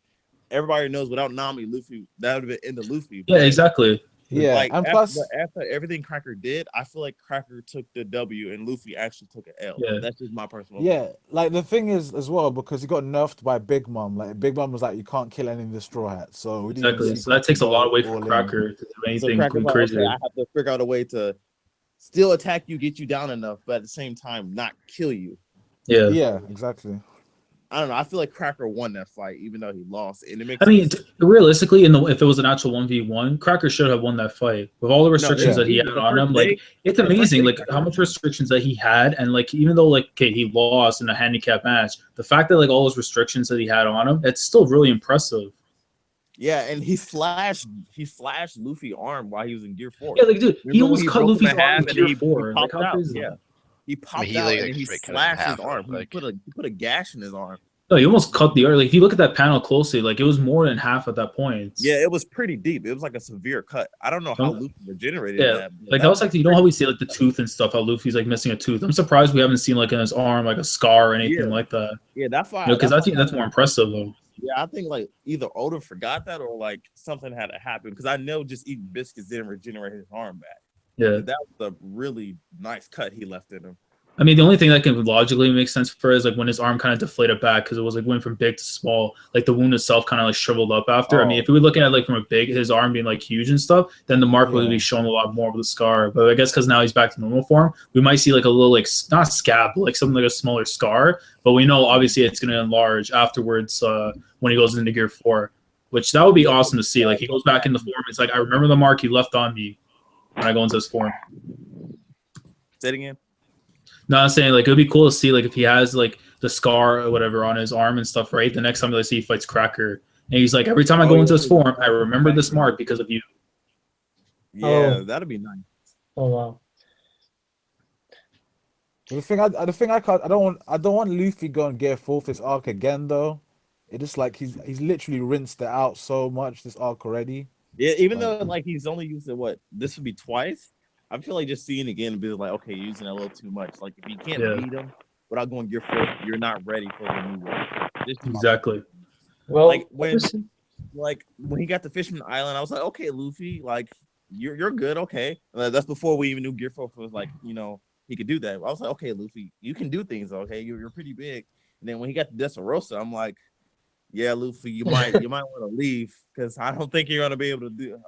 everybody knows without Nami, Luffy, that would have been into Luffy. Yeah, But exactly. yeah, like and after, plus after everything Cracker did, I feel like Cracker took the W and Luffy actually took an L. Yeah. That's just my personal yeah, opinion. like the thing is as well, because he got nerfed by Big Mom. Like Big Mom was like, you can't kill any of the Straw Hats, so we didn't even Exactly. see So that Cracker takes a lot go away from all in. Cracker to do So anything Cracker's like, okay, crazier. I have to figure out a way to still attack you, get you down enough, but at the same time not kill you. Yeah. Yeah, exactly. I don't know. I feel like Cracker won that fight, even though he lost, and it makes I mean, sense. realistically, if it was an actual 1v1, Cracker should have won that fight with all the restrictions yeah. that he had The on first him. Like, day, it's the first amazing, day like Cracker how much restrictions that he had, and like even though like okay, he lost in a handicap match, the fact that like all those restrictions that he had on him, it's still really impressive. yeah, and he slashed Luffy's arm while he was in Gear 4. Yeah, like dude, he Remember when almost he cut broke him Luffy's in arm half in and Gear he 4. Like, popped how out? crazy? Yeah, he popped he, out like, and then he straight cut it in slashed his half, arm. He like- put a gash in his arm. No, he almost cut the arm. Like, if you look at that panel closely, like it was more than half at that point. Yeah, it was pretty deep. It was like a severe cut. I don't know how Um, Luffy regenerated Yeah, that. but like that was like, you know how we see like the tooth and stuff, how Luffy's like missing a tooth. I'm surprised we haven't seen like in his arm like a scar or anything Yeah. like that. Yeah, that's why. You know, because I think why that's more impressive though. Yeah, I think like either Oda forgot that or like something had to happen, because I know just eating biscuits didn't regenerate his arm back. Yeah. That was a really nice cut he left in him. I mean, the only thing that can logically make sense for is like when his arm kind of deflated back because it was like went from big to small. Like the wound itself kind of like shriveled up after. I mean, if we were looking at like from a big, his arm being like huge and stuff, then the mark would be showing a lot more of the scar. But I guess because now he's back to normal form, we might see like a little like not scab, but like something like a smaller scar. But we know obviously it's going to enlarge afterwards when he goes into Gear 4, which that would be awesome to see. Like he goes back into form. It's like I remember the mark he left on me when I go into his form. Say it again. No, I'm saying like it would be cool to see like if he has like the scar or whatever on his arm and stuff, right? The next time they see he fights Cracker, and he's like, every time I go into his form, I remember this mark because of you. Yeah, that'd be nice. Oh wow. The thing I don't want Luffy going Gear 4 this arc again though. It just like he's literally rinsed it out so much this arc already. Yeah, even though like he's only used it this would be twice. I feel like just seeing it again and be like, okay, you're using it a little too much. Like if you can't beat him without going Gear 4, you're not ready for the new world. Exactly. Well, like when he got to Fisherman Island, I was like, okay, Luffy, like you're good, okay. That's before we even knew Gear 4 was like, you know, he could do that. I was like, okay, Luffy, you can do things, okay. You're pretty big. And then when he got to Dressrosa, I'm like, yeah, Luffy, you might want to leave because I don't think you're gonna be able to do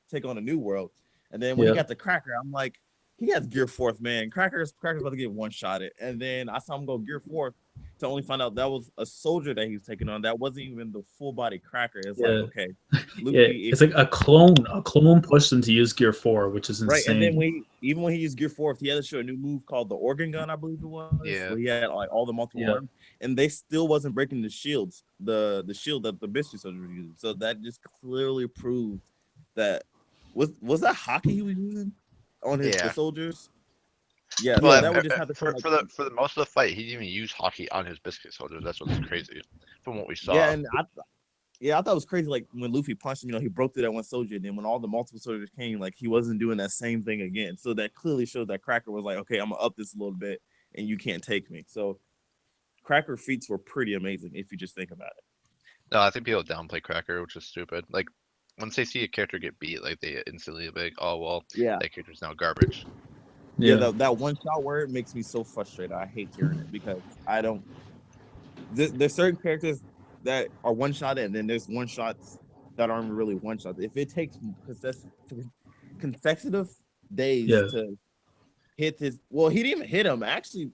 take on a new world. And then when he got the Cracker, I'm like, he has Gear 4th, man. Cracker's about to get one shot it. And then I saw him go Gear 4th to only find out that was a soldier that he was taking on. That wasn't even the full body Cracker. It's like, okay, Luffy, it's like a clone. A clone pushed him to use Gear 4, which is insane. Right, and then even when he used Gear 4th, he had to show a new move called the Organ Gun, I believe it was. Yeah. Where he had like all the multiple arms, and they still wasn't breaking the shields, the shield that the Biscuit Soldier was using. So that just clearly proved that was that hockey he was using on his the soldiers. Yeah, but that would just have to for the most of the fight, he didn't even use hockey on his Biscuit Soldiers. That's what's crazy from what we saw. Yeah, and I thought it was crazy. Like when Luffy punched him, you know, he broke through that one soldier, and then when all the multiple soldiers came, like he wasn't doing that same thing again. So that clearly showed that Cracker was like, okay, I'm gonna up this a little bit, and you can't take me. So Cracker feats were pretty amazing if you just think about it. No, I think people downplay Cracker, which is stupid. Like once they see a character get beat, like they instantly like, oh well, that character's now garbage. Yeah, that one shot word makes me so frustrated. I hate hearing it because I don't. There's certain characters that are one shot, and then there's one shots that aren't really one shots. If it takes consecutive days to hit his, well, he didn't even hit him. Actually,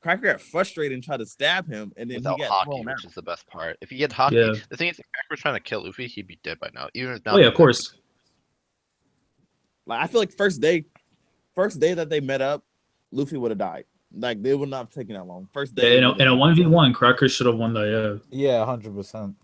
Cracker got frustrated and tried to stab him, and then without he got hockey, thrown which out. is the best part. If he had hockey, the thing is, if Cracker was trying to kill Luffy, he'd be dead by now. Even if yeah, of course. Like I feel like first day that they met up, Luffy would have died. Like they would not have taken that long. First day. Yeah, in a 1v1, Cracker should have won that. Yeah. Yeah, 100%.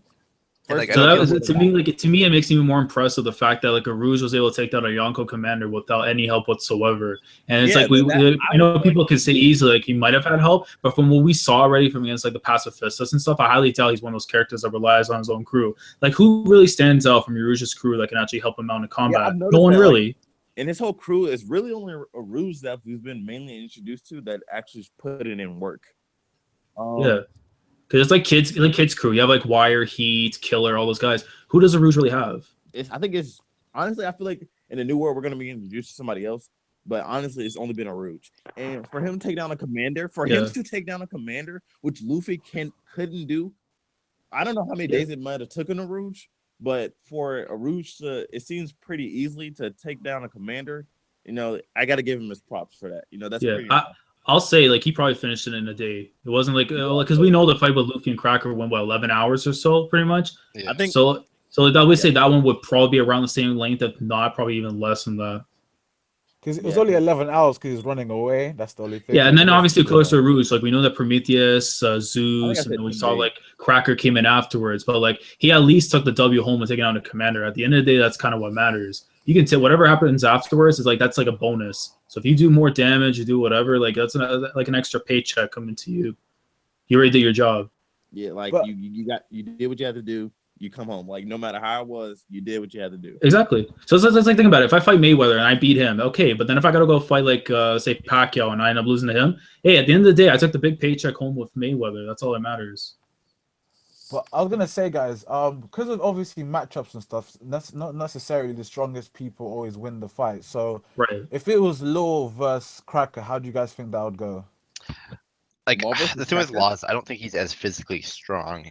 Like, I So know that was people- to me. Like to me, it makes me more impressed with the fact that like Arouge was able to take down a Yonko commander without any help whatsoever. And it's Yeah, like I I know was people can say easily like he might have had help, but from what we saw already from against like the pacifistas and stuff, I highly doubt he's one of those characters that relies on his own crew. Like who really stands out from Arouge's crew that can actually help him out in combat? I've noticed No one that, like, really. And his whole crew is really only Arouge that we've been mainly introduced to that actually put it in work. Yeah. Because it's like kids crew. You have like Wire, Heat, Killer, all those guys. Who does Arouge really have? I think it's honestly, I feel like in the new world we're gonna be introduced to somebody else, but honestly, it's only been Arouge. And for him to take down a commander, which Luffy couldn't do, I don't know how many days it might have taken Arouge, but for Arouge it seems pretty easily to take down a commander. You know, I got to give him his props for that. You know, that's pretty. I'll say like he probably finished it in a day. It wasn't like because we know the fight with Luffy and Cracker went 11 hours or so, pretty much. Yeah. I think so. So I would say that one would probably be around the same length, if not probably even less than that. Because it was only 11 hours because he's running away. That's the only thing. Yeah, and then obviously close to Rouge, like we know that Prometheus, Zeus, and then we saw like Cracker came in afterwards. But like he at least took the W home and taking out a commander. At the end of the day, that's kind of what matters. You can say whatever happens afterwards is like that's like a bonus. So if you do more damage, you do whatever, like that's like an extra paycheck coming to you. You already did your job. Yeah, like you did what you had to do. You come home. Like no matter how it was, you did what you had to do. Exactly. So let's like think about it. If I fight Mayweather and I beat him, okay. But then if I gotta go fight like say Pacquiao and I end up losing to him, hey, at the end of the day, I took the big paycheck home with Mayweather. That's all that matters. But I was gonna say, guys, because of obviously matchups and stuff, that's not necessarily the strongest people always win the fight. So right. If it was Law versus Cracker, how do you guys think that would go? Like the thing with Law is I don't think he's as physically strong.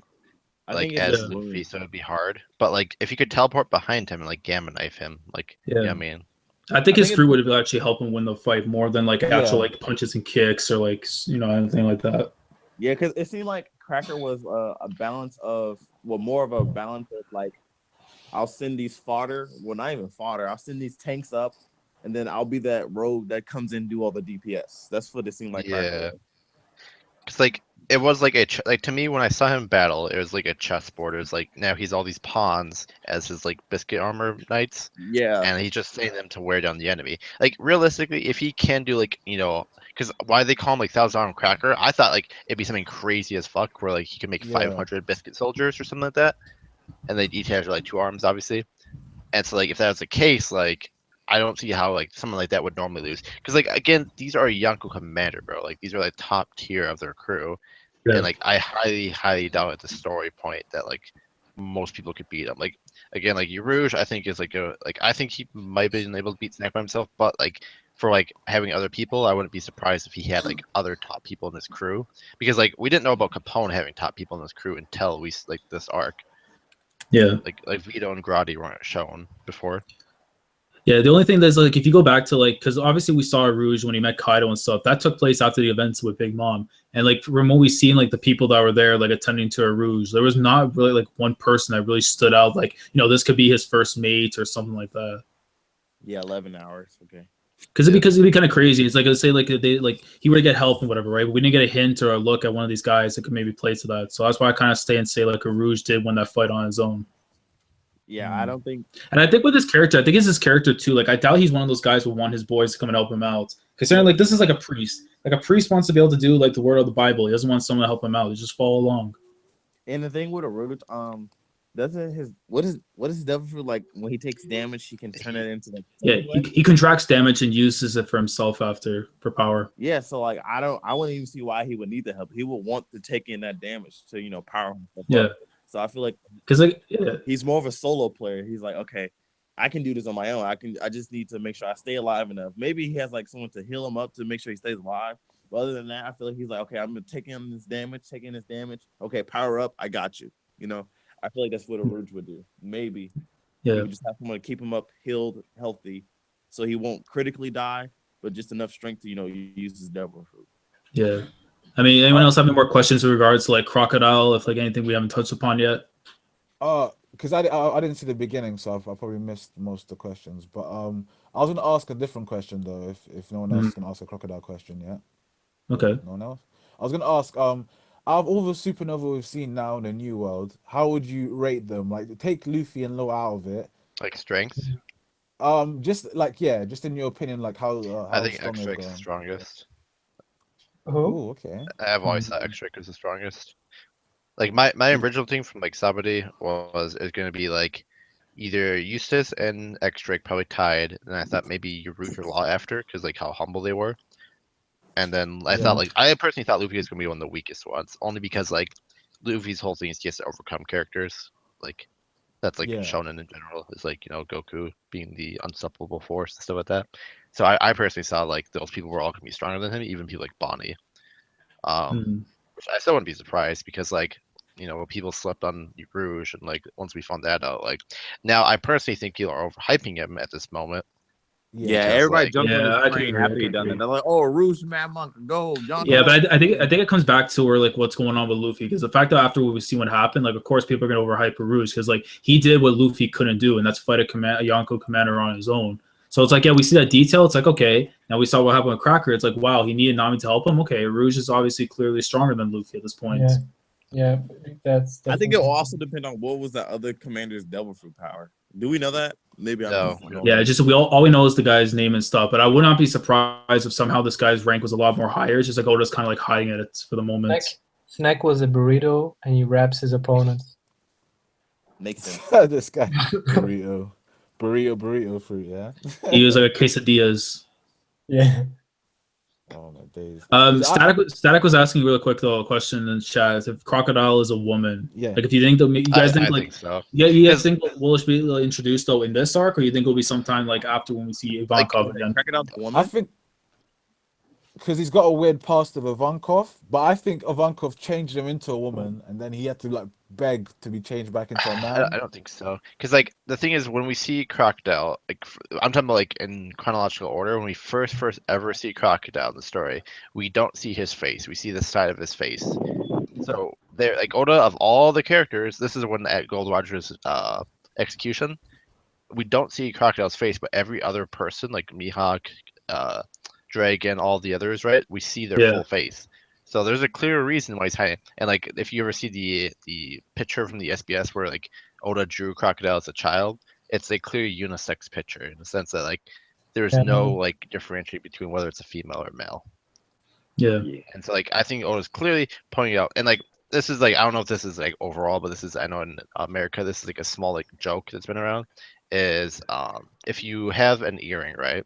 Like as Luffy, so it'd be hard. But like if you could teleport behind him and like gamma knife him, like I mean, I think his crew would actually help him win the fight more than like actual like punches and kicks or like anything like that. Yeah, because it seemed like Cracker was a balance of more of a balance of like I'll send these fodder, well not even fodder, I'll send these tanks up, and then I'll be that rogue that comes in and do all the DPS. That's what it seemed like. Yeah, because like. It was like to me when I saw him battle, it was like a chessboard. It was like now he's all these pawns as his like biscuit armor knights. Yeah, and he's just saying them to wear down the enemy. Like realistically, if he can do like because why they call him like 1,000 Cracker? I thought like it'd be something crazy as fuck where like he could make 500 biscuit soldiers or something like that, and they'd each have like 2 arms, obviously. And so like if that was the case, like I don't see how like someone like that would normally lose. Because like again, these are a Yonko commander, bro. Like these are like top tier of their crew. Yeah. And like I highly doubt at the story point that like most people could beat him. Like again, like Rouge, I think is like I think he might have been able to beat Snack by himself, but like for like having other people, I wouldn't be surprised if he had like other top people in his crew. Because like we didn't know about Capone having top people in his crew until we like this arc. Yeah. Like Vito and Grotti weren't shown before. Yeah, the only thing that's like if you go back to like because obviously we saw Rouge when he met Kaido and stuff that took place after the events with Big Mom, and like from what we've seen like the people that were there like attending to Rouge, there was not really like one person that really stood out like this could be his first mate or something like that. Yeah, 11 hours. Okay. Because it'd be kind of crazy. It's like let's say like they like he would get help and whatever, right? But we didn't get a hint or a look at one of these guys that could maybe play to that. So that's why I kind of stay and say like Rouge did win that fight on his own. Yeah, I don't think. And I think with his character, I think it's his character too. Like I doubt he's one of those guys who want his boys to come and help him out. Considering like this is like a priest. Like a priest wants to be able to do like the word of the Bible. He doesn't want someone to help him out. He just follow along. And the thing with Rouge, doesn't his what is devil fruit like when he takes damage he can turn it into like he contracts damage and uses it for himself after for power. Yeah, so like I wouldn't even see why he would need the help. He would want to take in that damage to power himself up. So I feel like because like he's more of a solo player. He's like, okay, I can do this on my own. I just need to make sure I stay alive enough. Maybe he has like someone to heal him up to make sure he stays alive. But other than that, I feel like he's like, okay, I'm gonna take in this damage, Okay, power up, I got you. I feel like that's what a Rouge would do. Maybe. Yeah. You just have someone to keep him up, healed, healthy, so he won't critically die, but just enough strength to use his devil fruit. Yeah. I mean, anyone else have any more questions in regards to like Crocodile? If like anything we haven't touched upon yet? Because I didn't see the beginning, so I probably missed most of the questions. But I was gonna ask a different question though, if no one else can ask a crocodile question, yeah. Okay. No one else. I was gonna ask, out of all the supernova we've seen now in the new world, how would you rate them? Like, take Luffy and Law out of it. Like strength, Just like yeah, just in your opinion, like I how think strong they've X-Drake is the gone. strongest. Who? Oh, okay. I've always thought X-Drake was the strongest. Like my original thing from like Sabadi was is gonna be like either Eustace and X-Drake probably tied, and I thought maybe Rouge or Law after because like how humble they were. And then I thought like I personally thought Luffy was gonna be one of the weakest ones, only because like Luffy's whole thing is he has to overcome characters. Like that's like Yeah. shonen in general. Is like, you know, Goku being the unstoppable force and stuff like that. So I personally saw like those people were all gonna be stronger than him, even people like Bonnie. Which I still wouldn't be surprised because like, you know, people slept on Rouge and like once we found that out, like now I personally think people are overhyping him at this moment. Yeah, Because, everybody like, jumped on Yeah, his I can train agree, I after he can done that. agree. They're like, "Oh, Rouge, Mad Monk, go, John." Yeah, but I think it comes back to where like what's going on with Luffy, because the fact that after we see what happened, like of course people are gonna overhype Rouge because like he did what Luffy couldn't do, and that's fight a Yonko commander on his own. So it's like, yeah, we see that detail. It's like, okay, now we saw what happened with Cracker. It's like, wow, he needed Nami to help him. Okay, Rouge is obviously clearly stronger than Luffy at this point. Yeah, that's. I think it definitely- will also depend on what was the other commander's devil fruit power. Do we know that? Maybe I'm No, just we don't Yeah, it's just all we know is the guy's name and stuff. But I would not be surprised if somehow this guy's rank was a lot more higher. It's just like Oda's kind of like hiding it for the moment. Snack was a burrito, and he wraps his opponents. makes sense. This guy, burrito fruit, yeah. He was like a quesadillas. Yeah. Oh my days. Static was asking really quick though a question in chat if Crocodile is a woman. Yeah. Like if you think you guys think I like think so. yeah, you guys think will it be like, introduced though in this arc, or you think it'll be sometime like after when we see Ivankov again? Crocodile's a woman. I think because he's got a weird past of Ivankov, but I think Ivankov changed him into a woman, and then he had to like beg to be changed back into a man. I don't think so. Because like the thing is, when we see Crocodile, like I'm talking about like in chronological order, when we first ever see Crocodile in the story, we don't see his face. We see the side of his face. So there, like Oda, of all the characters, this is when at Gold Roger's execution, we don't see Crocodile's face, but every other person, like Mihawk, Dragon, all the others, right? We see their full face. So there's a clear reason why he's hiding. And like if you ever see the picture from the SBS where like Oda drew Crocodile as a child, it's a clear unisex picture in the sense that like there's no like differentiate between whether it's a female or male. Yeah. And so like I think Oda's clearly pointing out, and like this is like I don't know if this is like overall, but this is, I know in America this is like a small like joke that's been around, is if you have an earring, right,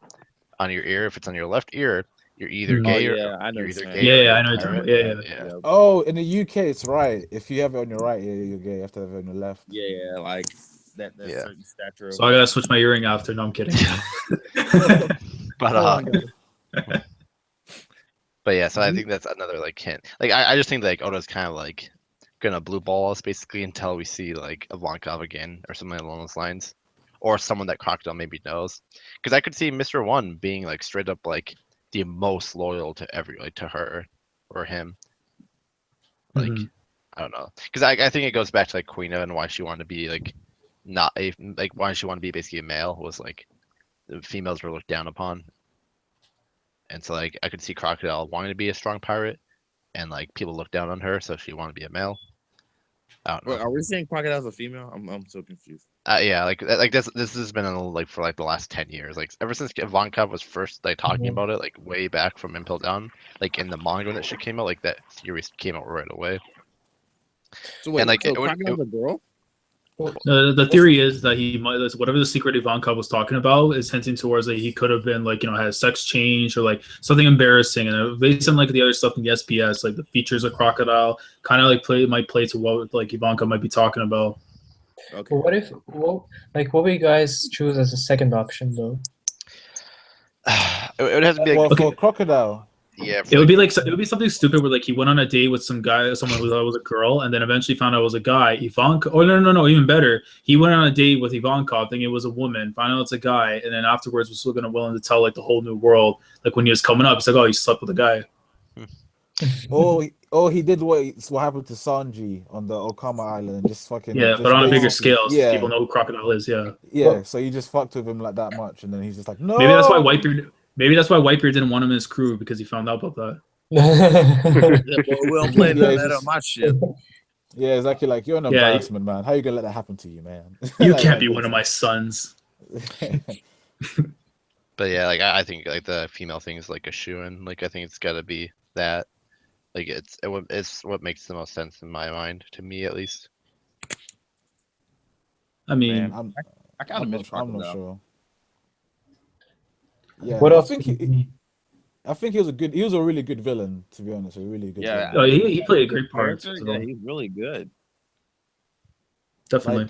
on your ear, if it's on your left ear, you're either gay or I know you're what either you're gay saying. or Yeah, I know you're what you're pirate. talking about. Yeah. Oh, in the UK, it's right. If you have it on your right ear, you're gay. You have to have it on your left. Yeah, like that Yeah. certain stature. So I gotta switch my earring after. No, I'm kidding. But but yeah, so I think that's another like hint. Like I just think that, like Oda's kind of like gonna blue ball us basically until we see like Ivankov again or something along those lines, or someone that Crocodile maybe knows. Because I could see Mr. One being like straight up like the most loyal to to her or him. Like I don't know, because I think it goes back to like Queen and why she wanted to be like not a like why she wanted to be basically a male was like the females were looked down upon. And so like I could see Crocodile wanting to be a strong pirate, and like people look down on her, so she wanted to be a male. I don't know. Wait, are we saying Crocodile's a female? I'm so confused. Yeah, like this has been like for like the last 10 years, like ever since Ivankov was first like talking about it, like way back from Impel Down, like in the manga when that shit came out, like that theory came out right away. So wait, and like so Crocodile's a girl? The theory is that he might, whatever the secret Ivankov was talking about is hinting towards that he could have been like, had a sex change or like something embarrassing, and based on like the other stuff in the SBS, like the features of Crocodile kind of like might play to what like Ivankov might be talking about. Okay. Well, what would you guys choose as a second option though? It would have to be like, for Crocodile. Yeah, it would be something stupid where like he went on a date with someone who thought was a girl, and then eventually found out it was a guy. Ivankov. Oh no, even better. He went on a date with Ivankov, thinking it was a woman. Found out it's a guy, and then afterwards was still willing to tell like the whole new world. Like when he was coming up, he's like, "Oh, he slept with a guy." He did what happened to Sanji on the Okama Island, and just fucking Yeah, just but on a bigger basically, scale, so people know who Crocodile is. Yeah, yeah. So you just fucked with him like that much, and then he's just like, maybe that's why no. Whitebeard. Maybe that's why Whitebeard didn't want him in his crew because he found out about that. Yeah, boy, we don't play Yeah, none of it's that on just- my ship. Yeah, exactly. Like you're an Yeah, embarrassment, man. How you gonna let that happen to you, man? You Like can't that be one of basically. my sons. But yeah, like I think like the female thing is like a shoe-in. Like I think it's gotta be that. Like it's what makes the most sense in my mind, to me at least. I mean, I'm I kind of miss I'm not Crocodile. sure. Yeah, What I else? think he was a really good villain, to be honest. A really good Yeah, villain. he played a great part. character. So Yeah, he's really good. definitely.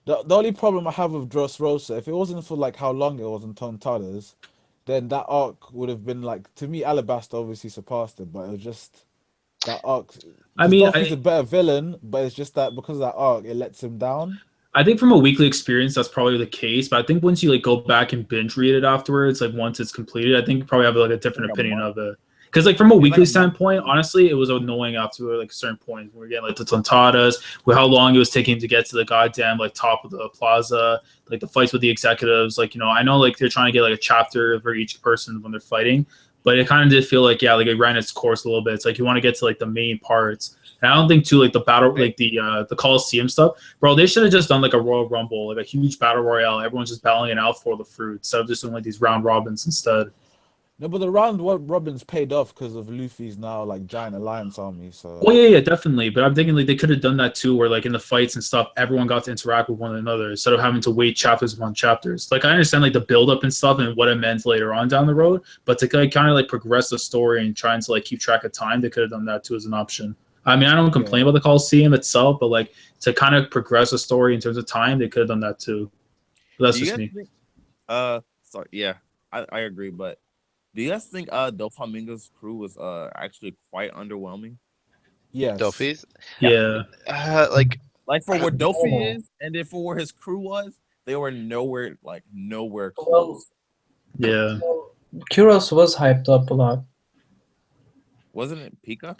Like the only problem I have with Dressrosa, if it wasn't for like how long it was in Tontadas, then that arc would have been like, to me, Alabasta obviously surpassed it, but it was just that arc. I Because mean, Dolphy's a better villain, but it's just that because of that arc, it lets him down. I think from a weekly experience, that's probably the case. But I think once you like go back and binge read it afterwards, like once it's completed, I think you probably have like a different Like a opinion month. of it. Because like from a It's weekly like a month. standpoint, honestly, it was annoying after like a certain point. We're getting like the tontadas, with how long it was taking to get to the goddamn like top of the plaza, like the fights with the executives. Like I know like they're trying to get like a chapter for each person when they're fighting, but it kind of did feel like like it ran its course a little bit. It's like you want to get to like the main parts. And I don't think too like the battle like the Coliseum stuff, bro. They should have just done like a Royal Rumble, like a huge battle royale. Everyone's just battling it out for the fruit instead of just doing like these round robins instead. No, but the round robins paid off because of Luffy's now like giant alliance army. So Oh yeah, definitely. But I'm thinking like they could have done that too, where like in the fights and stuff, everyone got to interact with one another instead of having to wait chapters upon chapters. Like I understand like the build up and stuff and what it meant later on down the road, but to like, kind of like progress the story and trying to like keep track of time, they could have done that too as an option. I mean, I don't complain about the Coliseum itself, but like to kind of progress the story in terms of time, they could have done that too. But that's Do you just guys me. think, sorry, yeah, I agree, but do you guys think Doflamingo's crew was actually quite underwhelming? yes, Dolphys? Yeah. Like for where Dofi is, and then for where his crew was, they were nowhere close. Yeah. Kuros was hyped up a lot. Wasn't it Pika?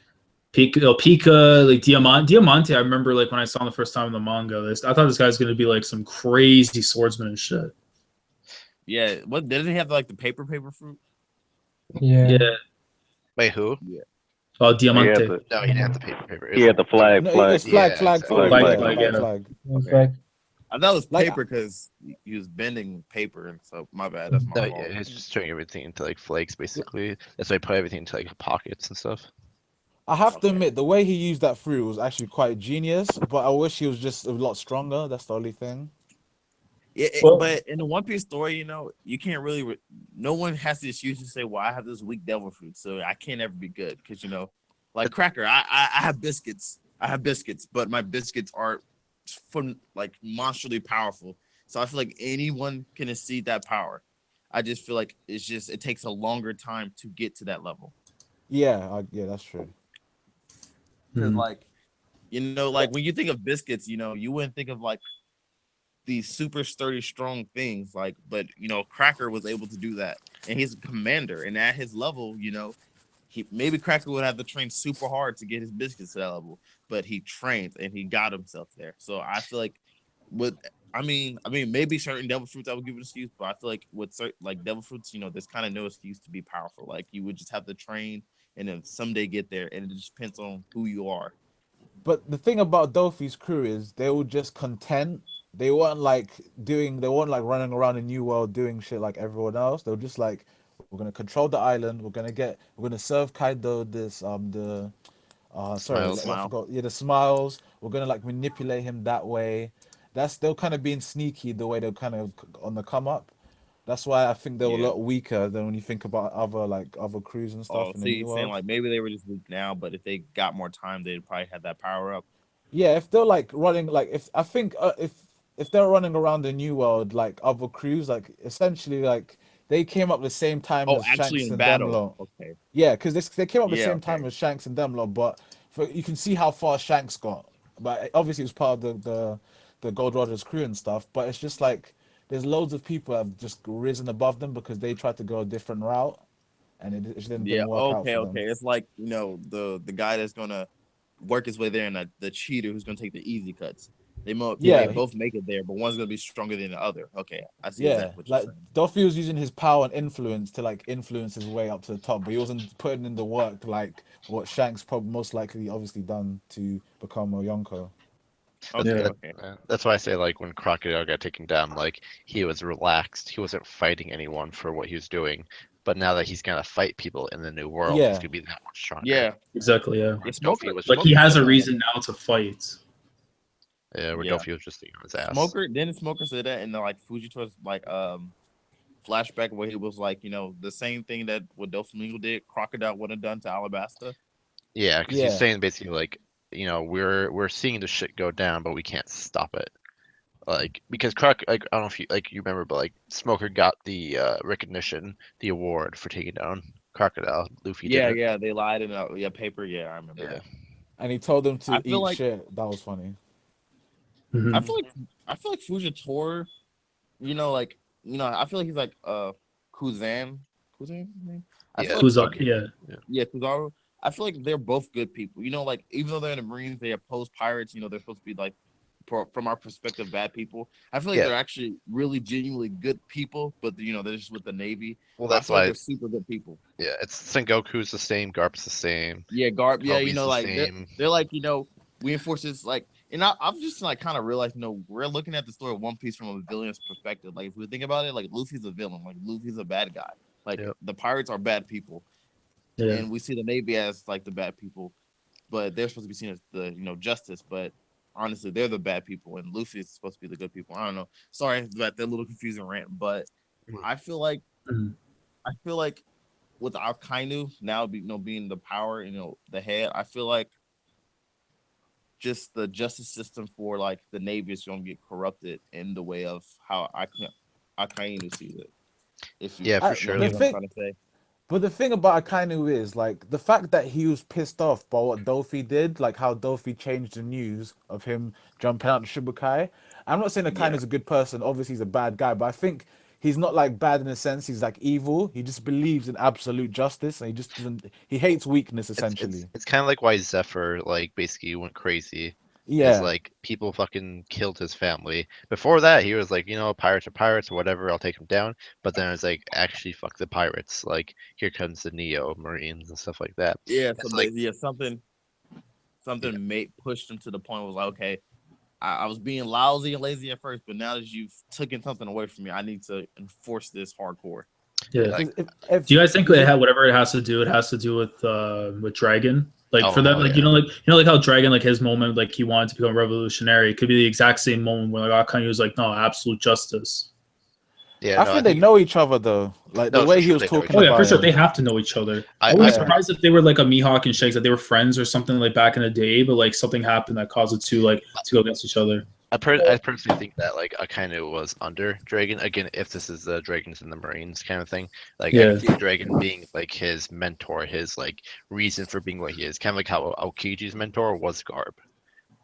Pika, like Diamante. I remember like when I saw him the first time in the manga. I thought this guy's gonna be like some crazy swordsman and shit. Yeah, what didn't he have like the paper fruit? Yeah. Yeah. Wait, who? Oh, He Diamante. had the, No, he didn't have the paper. he had the flag. no, flag. it's flag, Yeah, flag, exactly. flag, Flag, yeah, flag, yeah. flag. It was Okay. like I thought it was Like- paper because he was bending paper, and so my bad. That's No, my fault. yeah, he's just turning everything into like flakes, basically. That's why I put everything into like pockets and stuff. I have to Okay. admit, the way he used that fruit was actually quite genius, but I wish he was just a lot stronger. That's the only thing. Yeah, Well- but in the One Piece story, you can't really. No one has the excuse to say, "Well, I have this weak devil fruit, so I can't ever be good." Because like Cracker, I have biscuits. I have biscuits, but my biscuits are like monstrally powerful. So I feel like anyone can exceed that power. I just feel like it takes a longer time to get to that level. Yeah, yeah, that's true. Because Mhm. like like when you think of biscuits, you wouldn't think of like these super sturdy, strong things. Like, but Cracker was able to do that, and he's a commander. And at his level, maybe Cracker would have to train super hard to get his biscuits to that level, but he trained and he got himself there. So I feel like maybe certain devil fruits I would give an excuse, but I feel like with certain like devil fruits, there's kind of no excuse to be powerful. Like you would just have to train and then someday get there, and it just depends on who you are. But the thing about Dolphy's crew is they were just content. They weren't like running around in New World doing shit like everyone else. They were just like, we're gonna control the island. We're gonna serve Kaido this Smiles. I forgot. Yeah, the smiles. We're gonna like manipulate him that way. They're kind of being sneaky the way they're kind of on the come up. That's why I think they were a Yeah. lot weaker than when you think about other crews and stuff Oh, in so the you're New saying World. like maybe they were just weak now, but if they got more time, they'd probably have that power up. Yeah, if they're like running like if they're running around the New World like other crews, like essentially like they came up the same time Oh, as actually Shanks in and battle. Demlo. Okay. Yeah, because they came up the Yeah, same time okay. as Shanks and Demlo, but you can see how far Shanks got. But obviously it was part of the Gold Rogers crew and stuff. But it's just like there's loads of people that have just risen above them because they tried to go a different route. and it just didn't Yeah. work out Okay. for Okay. them. It's like the guy that's gonna work his way there, and the cheater who's gonna take the easy cuts. They Yeah, both make it there, but one's gonna be stronger than the other. Okay, I see yeah, exactly what you're like saying. Duffy was using his power and influence to like influence his way up to the top, but he wasn't putting in the work like what Shanks probably most likely obviously done to become a Yonko. Okay. Yeah. Okay. That's why I say like when Crocodile got taken down, like he was relaxed. He wasn't fighting anyone for what he was doing. But now that he's gonna fight people in the new world, he's Yeah. gonna be that much stronger. Yeah. Exactly. Yeah. Where Smoker- Dofi was Like just he has said a that. reason now to fight. where Yeah. Dofi was just on his ass. Didn't Smoker say that in the like Fujito's like flashback where he was like, the same thing that what Doflamingo did, Crocodile would have done to Alabasta. Yeah, because Yeah. he's saying basically like, we're seeing the shit go down, but we can't stop it. Like because like I don't know if you remember, but like Smoker got the recognition, the award for taking down Crocodile. Luffy Yeah, didn't. yeah, they lied in a paper. Yeah, I remember Yeah. that. And he told them I to feel eat like- shit. That was funny. Mhm. I feel like Fujitora, I feel like he's like Kuzan. Kuzan his name? I Yeah. feel Who's like, up? Yeah. yeah, Kuzaru. I feel like they're both good people. Like even though they're in the Marines, they oppose pirates. They're supposed to be like from our perspective, bad people. I feel like Yeah. they're actually really genuinely good people, but they're just with the Navy. Well, But I that's feel like why. they're super good people. Yeah, it's Sengoku's the same, Garp's the same. Yeah, Garp. Yeah, Kobe's the like same. they're like we enforce this like, and I've just like kind of realized we're looking at the story of One Piece from a villain's perspective. Like if we think about it, like Luffy's a villain, like Luffy's a bad guy. Like Yep. the pirates are bad people, Yeah. and we see the Navy as like the bad people, but they're supposed to be seen as the justice. But honestly, they're the bad people, and Luffy is supposed to be the good people. I don't know. Sorry about that little confusing rant, but Mhm. I feel like Mhm. with Akainu now being the power, the head, I feel like just the justice system for like the Navy is going to get corrupted in the way of how Akainu sees it. If you Yeah, for know sure. what The I'm thing- trying to say. But the thing about Akainu is like the fact that he was pissed off by what Dofi did, like how Dofi changed the news of him jumping out the Shibukai. I'm not saying Akainu's a good person, obviously he's a bad guy, but I think he's not like bad in a sense, he's like evil. He just believes in absolute justice and he hates weakness essentially. It's kind of like why Zephyr like basically went crazy. Yeah. Is like people fucking killed his family. Before that, he was like, pirates are pirates or whatever. I'll take them down. But then it's like, actually, fuck the pirates. Like, here comes the Neo Marines and stuff like that. Yeah, It's so like- something pushed him to the point where it was like, okay, I was being lousy and lazy at first, but now that you've taken something away from me, I need to enforce this hardcore. Yeah. Like- If Do you guys think it had whatever it has to do with Dragon? Like Oh, for them, like yeah. like how Dragon, like his moment, like he wanted to become revolutionary. It could be the exact same moment where like Akainu was like, no, absolute justice. Yeah, I no, think they know each other though. Like No, the for way he sure was they know each talking Oh yeah, about for sure him. they have to know each other. I I would be yeah. surprised if they were like a Mihawk and Shanks, that they were friends or something like back in the day, but like something happened that caused it to go against each other. I personally think that like Akainu was under Dragon again. If this is the Dragons and the Marines kind of thing, like I Yeah. can see Dragon being like his mentor, his like reason for being what he is. Kind of like how Aokiji's mentor was Garb.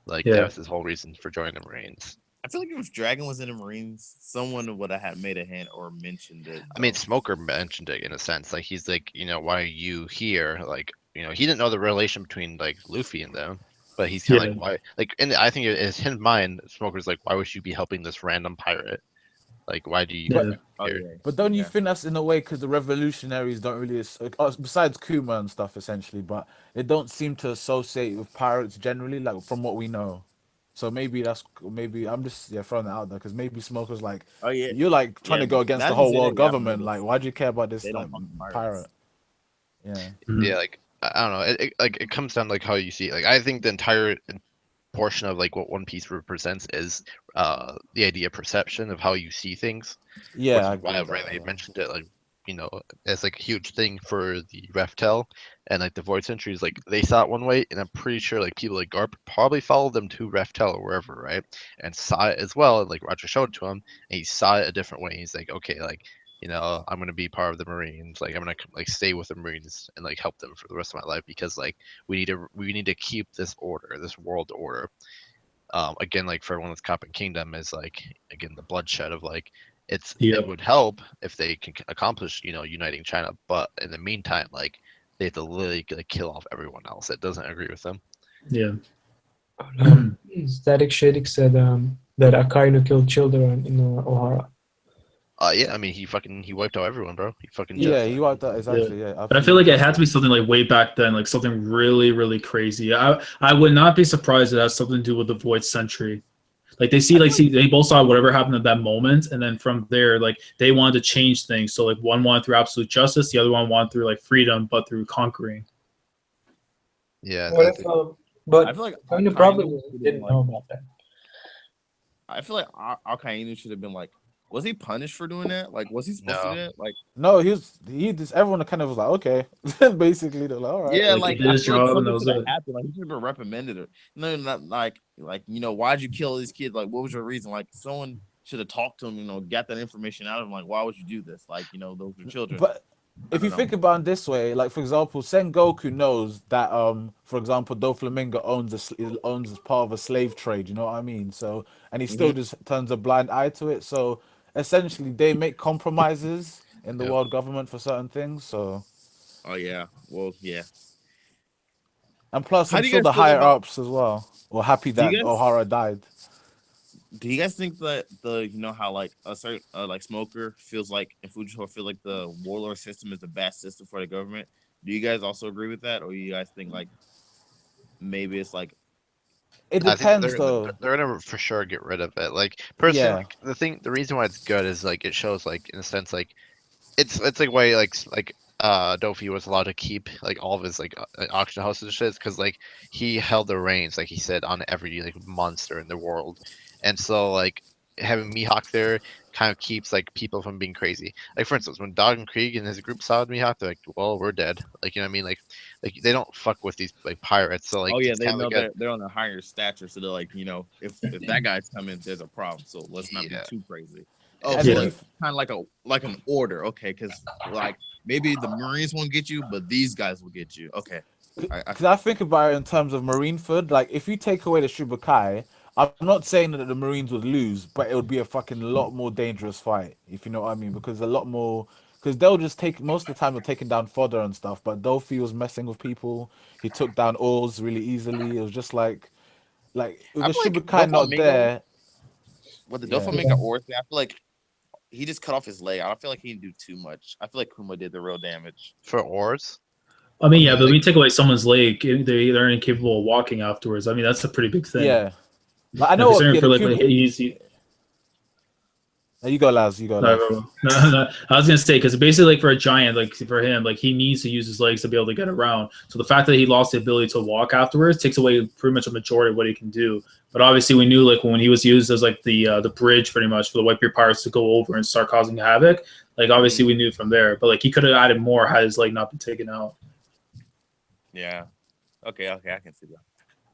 Like Yeah. that was his whole reason for joining the Marines. I feel like if Dragon was in the Marines, someone would have made a hint or mentioned it. I mean, Smoker mentioned it in a sense. Like he's like, why are you here? Like, he didn't know the relation between like Luffy and them, but he's kind of like, why? Like, and I think in his mind, Smoker's like, why would you be helping this random pirate? Like, why do you? Yeah. Oh, care? yeah. But don't you Yeah. think that's in a way because the revolutionaries don't really, besides Kuma and stuff essentially, but they don't seem to associate with pirates generally, like from what we know. So maybe I'm just throwing that out there because maybe Smoker's like, Oh yeah, you're like trying Yeah, to go against now the you whole say world that, yeah, I government. remember. Like, why do you care about this They like don't fuck pirate? pirates. Yeah. Mhm. Yeah, like I don't know. It comes down like how you see it. Like I think the entire portion of like what One Piece represents is the idea of perception of how you see things. Yeah. I Which is why agree with I that, mentioned it like as like a huge thing for the Reftel and like the Void Centuries. Like they saw it one way, and I'm pretty sure like people like Garp probably followed them to Reftel or wherever, right? And saw it as well. And like Roger showed it to him, and he saw it a different way. He's like, okay, like I'm gonna be part of the Marines. Like I'm gonna like stay with the Marines and like help them for the rest of my life because like we need to keep this order, this world order. Again, like for everyone that's Copper Kingdom is like again the bloodshed of like It would help if they can accomplish, uniting China. But in the meantime, like they have to literally like kill off everyone else that doesn't agree with them. Yeah. Static Shadix said that Akainu killed children in Ohara. Yeah, I mean he wiped out everyone, bro. He fucking Yeah, he wiped out exactly. Yeah, But I feel like it had to be something like way back then, like something really, really crazy. I would not be surprised if it has something to do with the Void Century. Like they both saw whatever happened at that moment, and then from there, like they wanted to change things. So like one wanted through absolute justice, the other one wanted through like freedom, but through conquering. Yeah. But I feel like Akainu probably didn't know about that. I feel like Akainu should have been like, was he punished for doing that? Like, was he supposed to do that? Like, no, he just everyone kind of was like, okay, basically they're like, all right. yeah, Like, like he did his I feel like job and something that was could have it. happened. Like he should have been reprimanded or no, not like why'd you kill these kids? Like, what was your reason? Like, someone should have talked to him, got that information out of him. Like, why would you do this? Like, those are children. But if you think about it this way, like for example, Sengoku knows that for example, Doflamingo owns as part of a slave trade. You know what I mean? So and he still just turns a blind eye to it. So essentially, they make compromises in the world government for certain things. So. Oh yeah, well yeah. And plus, How I'm do you sure guys the feel higher about- ups as well were happy Do you that guys- O'Hara died. Do you guys think that how like a certain like Smoker feels like and Fujifilm feel like the warlord system is the best system for the government? Do you guys also agree with that, or you guys think like maybe it's like It I think depends, though. they're gonna for sure get rid of it. Like personally, Yeah. the reason why it's good is like it shows like in a sense like it's like why like Dofi was allowed to keep like all of his like auction houses and shit because like he held the reins, like he said, on every like monster in the world, and so like having Mihawk there kind of keeps like people from being crazy. Like for instance, when Dog and Krieg and his group saw Mihawk, they're like, "Well, we're dead." Like you know what I mean? Like they don't fuck with these like pirates. So like oh yeah, it's they kinda know like they're on a higher stature, so they're like, if that guy's coming, there's a problem. So let's not be Yeah. too crazy. Oh, And so then it's kind of like an order, okay? Because like maybe the Marines won't get you, but these guys will get you. Okay. Because I think about it in terms of Marineford. Like, if you take away the Shibukai, I'm not saying that the Marines would lose, but it would be a fucking lot more dangerous fight, if you know what I mean. Because a lot more, because they'll just take most of the time they're taking down fodder and stuff. But Dolphy was messing with people. He took down oars really easily. It was just like with I the feel like Shibukai not Doflamingo- there. With the Yeah. Doflamingo or I feel like he just cut off his leg. I don't feel like he didn't do too much. I feel like Kuma did the real damage. for oars. I mean, yeah, Okay, but when you take away someone's leg, they're incapable of walking afterwards. I mean, that's a pretty big thing. Yeah. Like, I Now, know. considering Yeah, for the like Cuba- when he You go, Laz. You go, No, Laz. no. I was gonna say because basically, like for a giant, like for him, like he needs to use his legs to be able to get around. So the fact that he lost the ability to walk afterwards takes away pretty much a majority of what he can do. But obviously, we knew like when he was used as like the bridge, pretty much for the Whitebeard pirates to go over and start causing havoc. Like obviously, we knew from there. But like he could have added more had his leg not been taken out. Yeah. Okay, I can see that.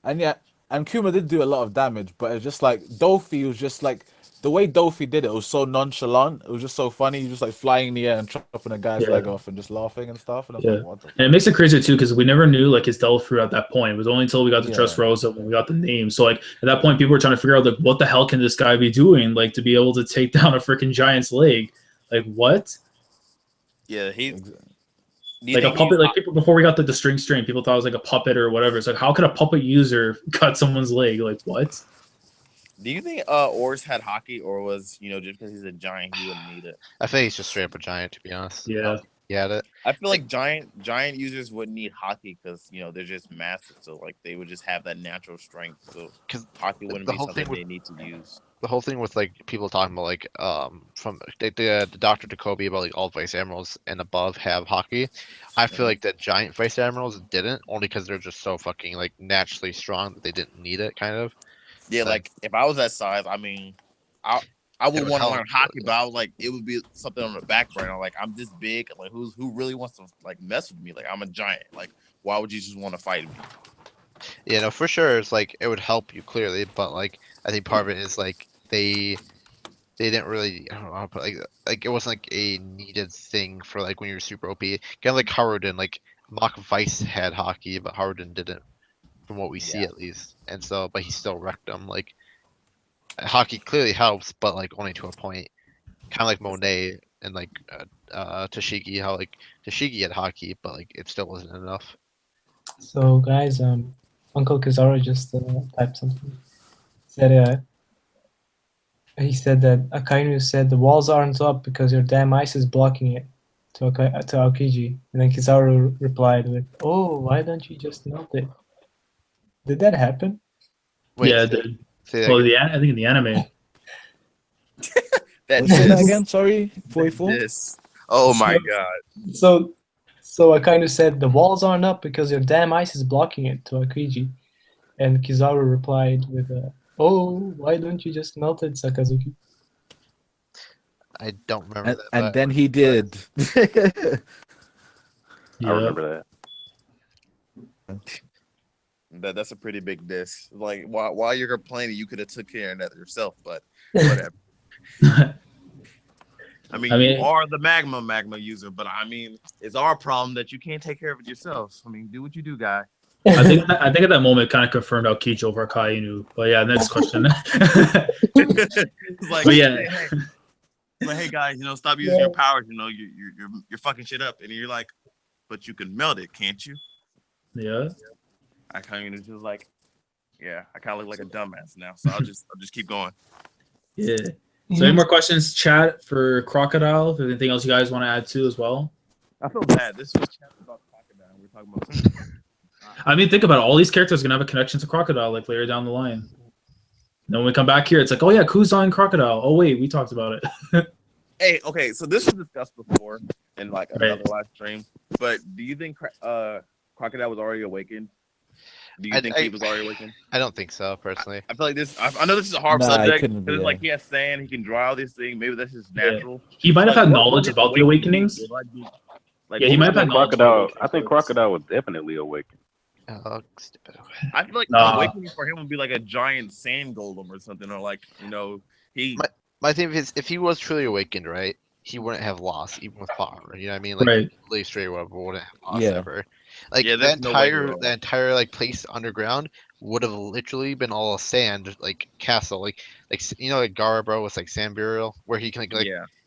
And yeah, and Kuma did do a lot of damage, but it's just like Dolphy was just like the way Dolphy did it was so nonchalant. It was just so funny. He was just like flying in the air and chopping a guy's leg off and just laughing and stuff. And I was like, what the fuck? And it makes it crazier too because we never knew like his devil fruit at that point. It was only until we got to Trust Rosa when we got the name. So like at that point, people were trying to figure out like what the hell can this guy be doing like to be able to take down a freaking giant's leg? Like what? Yeah, he like a puppet. Like people before we got the string, people thought it was like a puppet or whatever. It's like how could a puppet user cut someone's leg? Like what? Do you think Ors had hockey, or was just because he's a giant he wouldn't need it? I think he's just straight up a giant, to be honest. Yeah. He had it. I feel like giant users wouldn't need hockey because they're just massive, so like they would just have that natural strength. So because hockey wouldn't be something they need to use. The whole thing with like people talking about like from the Dr. Jacoby about like all vice admirals and above have hockey. I feel like the giant vice admirals didn't, only because they're just so fucking like naturally strong that they didn't need it, kind of. Yeah, like if I was that size, I mean, I would want to learn hockey, but I was like, it would be something on the back burner. Like I'm this big, like who really wants to like mess with me? Like I'm a giant. Like why would you just want to fight me? Yeah, no, for sure. It's like it would help you clearly, but like I think part of it is like they didn't really, I don't know how to put like it wasn't like a needed thing for like when you're super OP. Kind of like Haruden, like Mach Vice had hockey, but Haruden didn't, from what we see at least. And so, but he still wrecked them. Like hockey clearly helps, but like only to a point. kind of like Monet and like Toshigi, how like Toshigi had hockey, but like it still wasn't enough. So guys, Uncle Kizaru just typed something. He said that Akainu said the walls aren't up because your damn ice is blocking it to Aokiji. And then Kizaru replied with, "Oh, why don't you just melt it?" Did that happen? Wait, Yeah, say that well, again. I think in the anime. That Say that diss. again. Sorry, 44. This. Oh my god. So Akainu said the walls aren't up because your damn ice is blocking it to Aokiji. And Kizaru replied with, "Oh, why don't you just melt it, Sakazuki?" I don't remember that. And but then he did. I remember that. That's a pretty big diss. Like while you're complaining, you could have took care of that yourself, but whatever. I mean, you are the magma user, but I mean, it's our problem that you can't take care of it yourself. I mean, do what you do, guy. I think at that moment kind of confirmed Aokiji over Akainu. But yeah, next question. It's like, But yeah. hey guys, stop using your powers. You're fucking shit up, and you're like, but you can melt it, can't you? Yeah. Akainu just like, yeah, I kind of look like a dumbass now, so I'll just keep going. Yeah. So any more questions, chat, for Crocodile? If there's anything else you guys want to add to as well? I feel bad. This was chat about Crocodile. We're talking about. I mean, think about it. All these characters are gonna have a connection to Crocodile like later down the line. And then when we come back here, it's like, oh yeah, Kuzan and Crocodile. Oh wait, we talked about it. Hey, okay, so this was discussed before in like another live stream. But do you think Crocodile was already awakened? Do you think he was already awakened? I don't think so, personally. I feel like this. I know this is a hard subject because like he has sand, he can draw all these things. Maybe that's just natural. Yeah. He might have had knowledge about the awakenings. Like, yeah, he might have had Crocodile. I think Crocodile was definitely awakened. I feel like the awakening for him would be like a giant sand golem or something, or like he. My thing is, if he was truly awakened, right, he wouldn't have lost even with power. You know what I mean? Like, right. Lee Stray wouldn't have lost ever. Like the entire like place underground would have literally been all sand, like castle, like like Garabro was like sand burial, where he can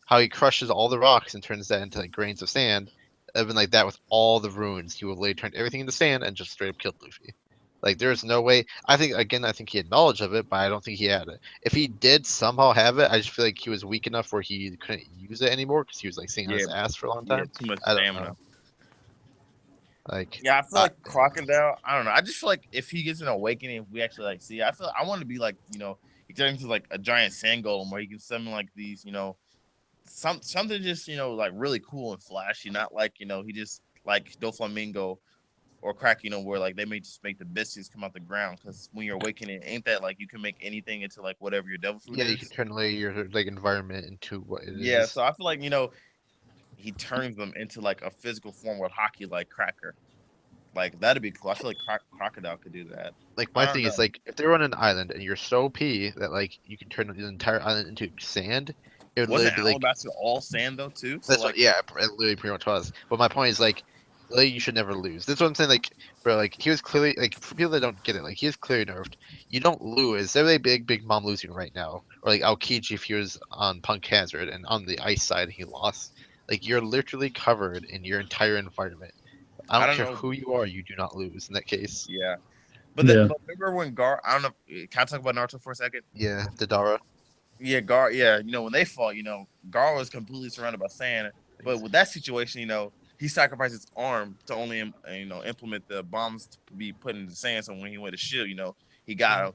how he crushes all the rocks and turns that into like grains of sand. It'd been like that with all the runes. He would literally turn everything into sand and just straight up killed Luffy. Like there's no way. I think he had knowledge of it, but I don't think he had it. If he did somehow have it, I just feel like he was weak enough where he couldn't use it anymore because he was like sitting on his ass for a long time. Too much I don't stamina. know. Like I feel like Crocodile. I don't know. I just feel like if he gets an awakening, if we actually like see, I want to be like he turns into like a giant sand golem where he can summon like these something just like really cool and flashy, not like he just like Doflamingo or Crack where like they may just make the biscuits come out the ground, because when you're awakening, ain't that like you can make anything into like whatever your devil fruit is? You can turn like your like environment into what it is. Yeah, so I feel like he turns them into like a physical form with hockey, like Cracker. Like that'd be cool. I feel like Crocodile could do that. Like my thing is like if they're on an island and you're so OP that like you can turn the entire island into sand, it would Wasn't literally be Alabaster all sand though too? So that's it literally pretty much was. But my point is like, really, you should never lose. That's what I'm saying. Like, bro, like he was clearly like for people that don't get it, like he is clearly nerfed. You don't lose. They're like big mom losing right now, or like Aokiji if he was on Punk Hazard and on the ice side he lost. Like you're literally covered in your entire environment. I don't care who you are, you do not lose in that case. Yeah. But remember when I don't know, can I talk about Naruto for a second? Yeah, Deidara. Yeah, when they fought, Gar was completely surrounded by sand. But with that situation, he sacrificed his arm to only implement the bombs to be put in the sand. So when he went to shield, he got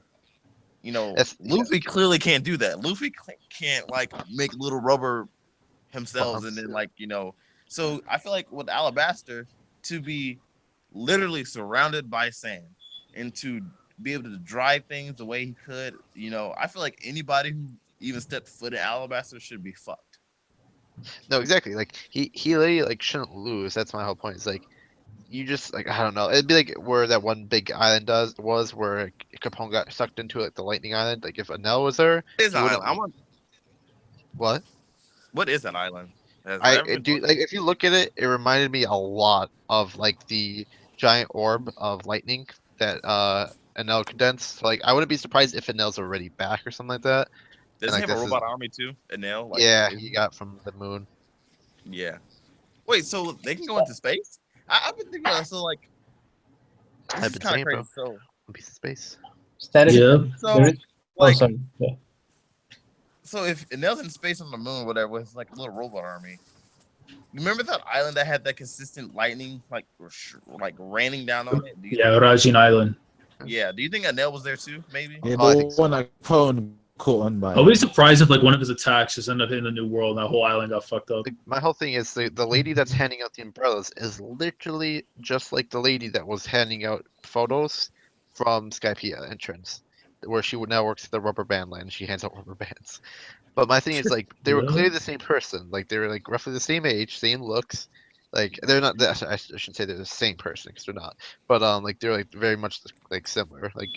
him. Luffy clearly can't do that. Luffy can't like make little rubber himself and then so I feel like with Alabaster, to be literally surrounded by sand and to be able to drive things the way he could, I feel like anybody who even stepped foot in Alabaster should be fucked. No, exactly. Like he literally like shouldn't lose. That's my whole point. It's like you just like I don't know. It'd be like where that one big island was where Capone got sucked into like the lightning island. Like if Enel was there, what? What is that island? If you look at it, it reminded me a lot of like the giant orb of lightning that Enel condensed. So, like I wouldn't be surprised if Enel's already back or something like that. And, Does he like, have a this is- robot army too? Enel? Like, yeah, he got from the moon. Like, Yeah, he got from the moon. yeah. Wait, so they can go into space? I've been thinking about it, so like this I've is been kind saying, of bro. crazy. So One piece of space. Static. Yeah. so There is- Oh, like sorry. Yeah. so if Enel's in space on the moon, whatever, it's like a little robot army. You remember that island that had that consistent lightning, like raining down on it? Yeah, Rajin Island. Yeah. Do you think Enel was there too? Maybe. Yeah, Oh, I the think so. one that Pone caught on by. I'll be surprised if like one of his attacks just ended up hitting the new world and that whole island got fucked up. Like, my whole thing is the lady that's handing out the umbrellas is literally just like the lady that was handing out photos from Skypiea entrance, where she would now works at the rubber band land. She hands out rubber bands. But my thing is like they were Yeah. clearly the same person. Like they were like roughly the same age, same looks. Like they're not. I shouldn't say they're the same person because they're not. But like they're like very much like similar. Like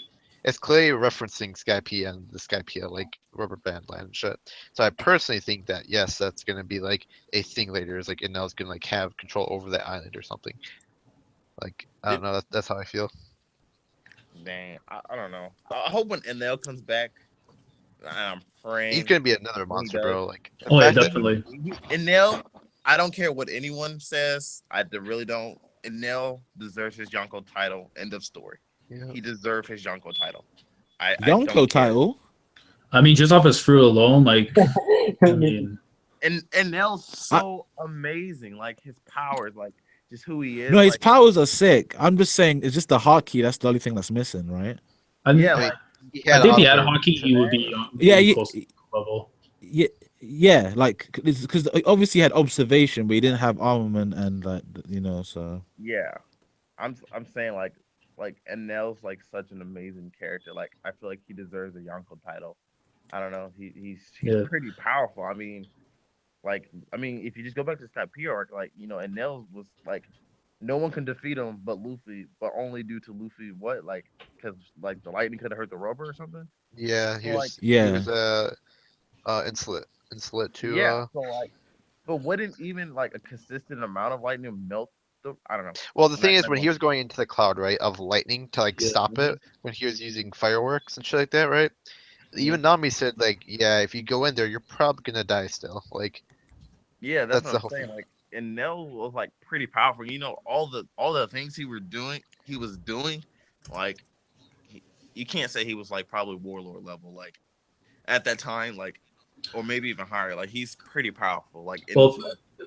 it's clearly referencing Skypiea and the Skypiea like rubber band land and shit. So I personally think that yes, that's gonna be like a thing later. Is like Enel's gonna like have control over that island or something. Like I don't know. That's how I feel. Dang, I don't know. I hope when Enel comes back, I'm praying. He's gonna be another he monster, does. bro. Like the Oh yeah, fact that- definitely. Enel, I don't care what anyone says. Really don't. Enel deserves his Yonko title. End of story. Yeah. He deserves his Yonko title. I Yonko don't care. title. I mean, just off his fruit alone, like I mean, And Enel's so amazing. Like his powers, like just who he is. No, his like, powers are sick. I'm just saying, it's just the hotkey. That's the only thing that's missing, right? yeah, I mean, like, he I had think the ad auto- hockey he would be Yeah, close to level. Yeah, yeah. Like, because obviously he had observation, but he didn't have armament and like, so. yeah. I'm saying like Enel's like such an amazing character. Like I feel like he deserves a Yonko title. I don't know. He's Yeah. pretty powerful. I mean, if you just go back to Skypiea arc, like Enel was like no one can defeat him but Luffy, but only due to Luffy what because like the lightning could have hurt the rubber or something. Yeah, he So, was. Yeah. He was insulate to. Yeah. So like, but wouldn't even like a consistent amount of lightning melt the? I don't know. Well, the thing Not is, when he was going into the cloud, right, of lightning to like Yeah. stop it, when he was using fireworks and shit like that, right? Even Nami said, like, yeah, if you go in there, you're probably gonna die still. Like, Yeah, That's that's the what whole I'm saying. thing. Like, and Nell was like pretty powerful. All the things he was doing, like you can't say he was like probably warlord level, like at that time, like or maybe even higher. Like he's pretty powerful. Like Well,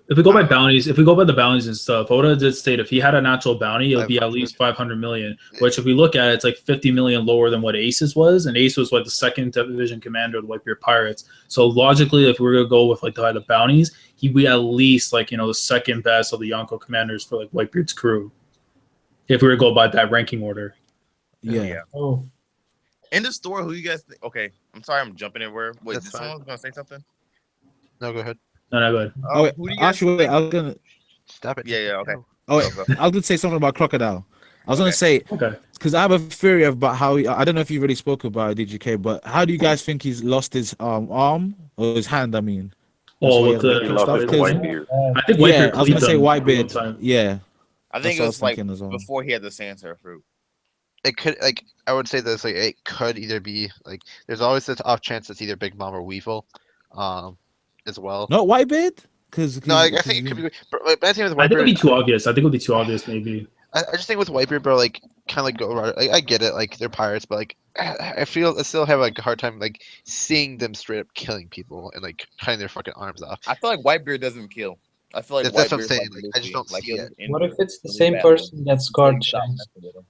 if we go by bounties, if we go by the bounties and stuff, Oda did state if he had a natural bounty, it would be at 500. least 500 million. Which, if we look at it, it's like 50 million lower than what Ace's was, and Ace was like the second division commander of the Whitebeard Pirates. So logically, if we were gonna go with like the bounties, he'd be at least like the second best of the Yonko commanders for like Whitebeard's crew. If we were to go by that ranking order. Yeah. Oh, in the store, who you guys think? Okay, I'm sorry, I'm jumping everywhere. Wait, That's did fine. someone gonna say something? no, go ahead. No, no, go ahead. Oh, wait, Who do you guys actually, wait, think? I was gonna. Stop it. Yeah, yeah, okay. Oh, wait, Go, go. I was gonna say something about Crocodile. I was gonna Okay. say Okay. because I have a theory about how I don't know if you already spoke about it, DGK, but how do you guys think he's lost his arm or his hand? I mean, Oh, why with he has the He and lost stuff, it to 'cause- Whitebeard. I think yeah, Whitebeard I was gonna say cleaned them for a Whitebeard. time. Yeah, I think That's it what I was was like thinking as well. before he had the Sancer fruit. It could I would say this like it could either be like there's always this off chance it's either Big Mom or Weevil, as well. not Whitebeard, because No, I think it could be. But I think with I think it'd be Whitebeard, too obvious. I think it would be too obvious, maybe. I just think with Whitebeard, bro, like kind of like go around. Like, I get it, like they're pirates, but like I still have like a hard time like seeing them straight up killing people and like cutting their fucking arms off. I feel like Whitebeard doesn't kill. I feel like That's what I'm Whitebeard's saying, like like, I just Luffy. don't Like, see he'll it. just what if injure it's the really same bad. person that scarred Stop Shanks? messing with him.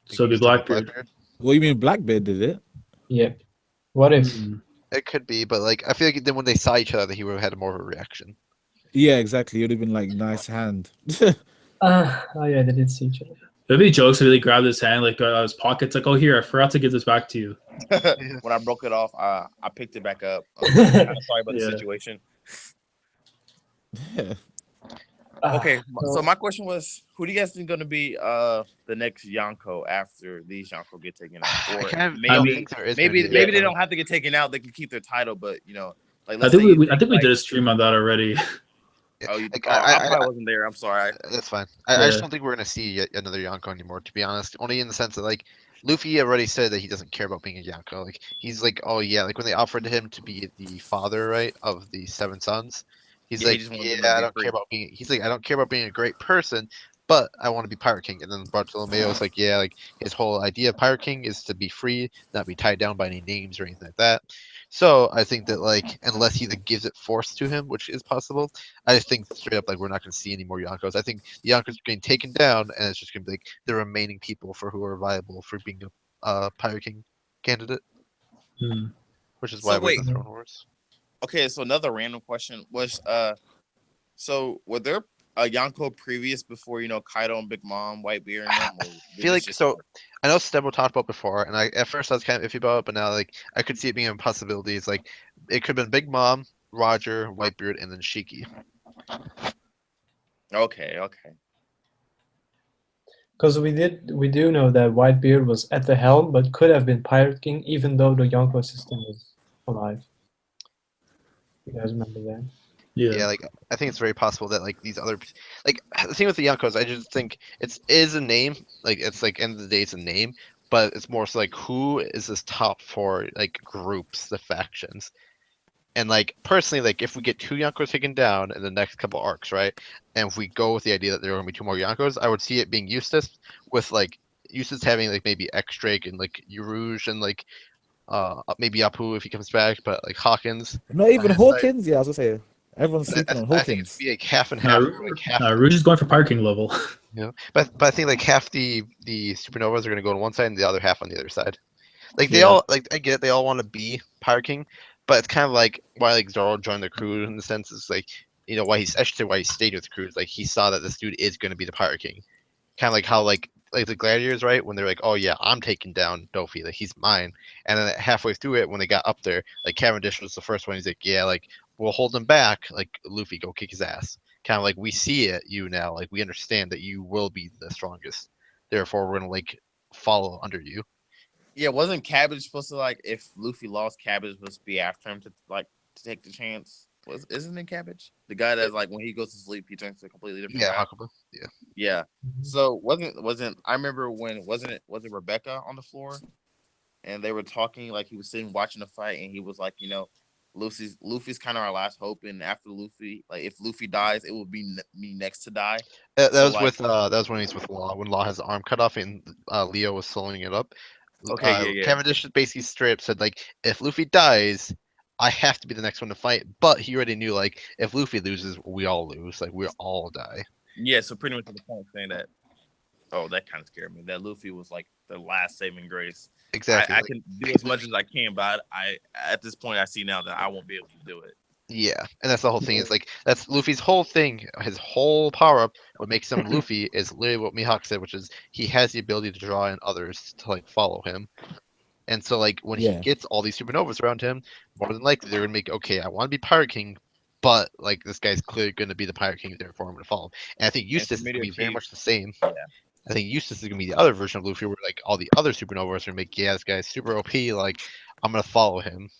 So it'd be He's talking Blackbeard. Blackbeard. What do you mean Blackbeard did it? Yep. What if? Mm. It could be, but like I feel like then when they saw each other, he would have had more of a reaction. Yeah, exactly. It would have been like nice hand. Oh yeah, they did see each other. It'd be jokes if he grabbed his hand, like his pockets, like, oh, here, I forgot to give this back to you. When I broke it off, I picked it back up. I'm sorry about the Yeah. situation. Yeah. Okay, so so- my question was, who do you guys think going to be the next Yonko after these Yonko get taken out? I Or kind of maybe think there is gonna maybe be a they Yonko. don't have to get taken out. They can keep their title, but like I let's think say you I think we like- did a stream on that already. Oh, you, Like, I probably wasn't there. I'm sorry. that's fine. I just Yeah. don't think we're gonna see yet another Yonko anymore, to be honest. Only in the sense that like Luffy already said that he doesn't care about being a Yonko. Like he's like, oh yeah, like when they offered him to be the father, right, of the seven sons, he's Yeah, he like, just wanted yeah, them to I be don't care free. about being. He's like, I don't care about being a great person, but I want to be Pirate King. And then Bartolomeo's like, yeah, like his whole idea of Pirate King is to be free, not be tied down by any names or anything like that. So I think that like unless he like, gives it force to him, which is possible, I just think straight up like we're not going to see any more Yonkos. I think the Yonkos are getting taken down, and it's just going to be like the remaining people for who are viable for being a Pirate King candidate, Hmm. which is So why we're in wait, the Throne Wars. okay, so another random question was so were there a Yonko previous before Kaido and Big Mom, Whitebeard and them, or I did feel this like just so. start? I know Stebo talked about before, and at first I was kind of iffy about it, but now like I could see it being a possibility. It's like it could have been Big Mom, Roger, Whitebeard, and then Shiki. Okay, okay. Because we do know that Whitebeard was at the helm, but could have been Pirate King, even though the Yonko system was alive. You guys remember that? Yeah, like I think it's very possible that like these other, like the thing with the Yonkos, I just think it is a name. Like it's like end of the day, it's a name, but it's more so like who is this top four like groups, the factions, and like personally, like if we get two Yonkos taken down in the next couple arcs, right, and if we go with the idea that there are gonna be two more Yonkos, I would see it being Eustace with like Eustace having like maybe X Drake and like Urouge and like maybe Apu if he comes back, but like Hawkins Not on even his side. Hawkins. Yeah, I was gonna say everyone's sleeping on I think it's Hawkins. gonna be like half and half, or like half. Rouge is going for parking level. You know, but I think like half the supernovas are gonna go on one side and the other half on the other side. Like they Yeah. all like I get it, they all want to be Pirate King, but it's kind of like why like Zoro joined the crew in the sense it's like why I should say why he stayed with the crew is like he saw that this dude is gonna be the Pirate King. Kind of like how like the gladiators, right? When they're like, oh yeah, I'm taking down Dofi, like he's mine. And then halfway through it, when they got up there, like Cavendish was the first one. He's like, yeah, like we'll hold him back. Like Luffy, go kick his ass. Kind of like we see it, you now. Like we understand that you will be the strongest. Therefore, we're gonna like follow under you. Yeah, wasn't Cabbage supposed to like if Luffy lost, Cabbage was supposed to be after him to take the chance? Isn't it Cabbage? The guy that's like when he goes to sleep, he turns to a completely different Yeah, guy. Hakuba. Yeah. Yeah. Mhm. So wasn't I remember when wasn't it Rebecca on the floor and they were talking like he was sitting watching the fight and he was like Luffy's kind of our last hope and after Luffy like if Luffy dies it will be me next to die. That So was like with that was when he's with Law when Law has the arm cut off and Leo was slowing it up. okay yeah Cavendish basically straight up said like if Luffy dies, I have to be the next one to fight. But he already knew like if Luffy loses, we all lose. Like we all die. yeah so pretty much to the point saying that that kind of scared me that Luffy was like the last saving grace. Exactly. I Like, can do as much as I can, but I at this point I see now that I won't be able to do it. yeah, and that's the whole thing. Is like that's Luffy's whole thing. His whole power up, what makes him Luffy, is literally what Mihawk said, which is he has the ability to draw in others to like follow him. And so like when he Yeah. gets all these supernovas around him, more than likely they're gonna make okay, I want to be Pirate King, but like this guy's clearly gonna be the Pirate King, therefore I'm gonna follow him. And I think And for Eustace is me gonna to be very achieve, much the same. yeah, I think Eustace is gonna be the other version of Luffy, where like all the other supernovas are gonna make yeah, this guy's super OP, like I'm gonna follow him.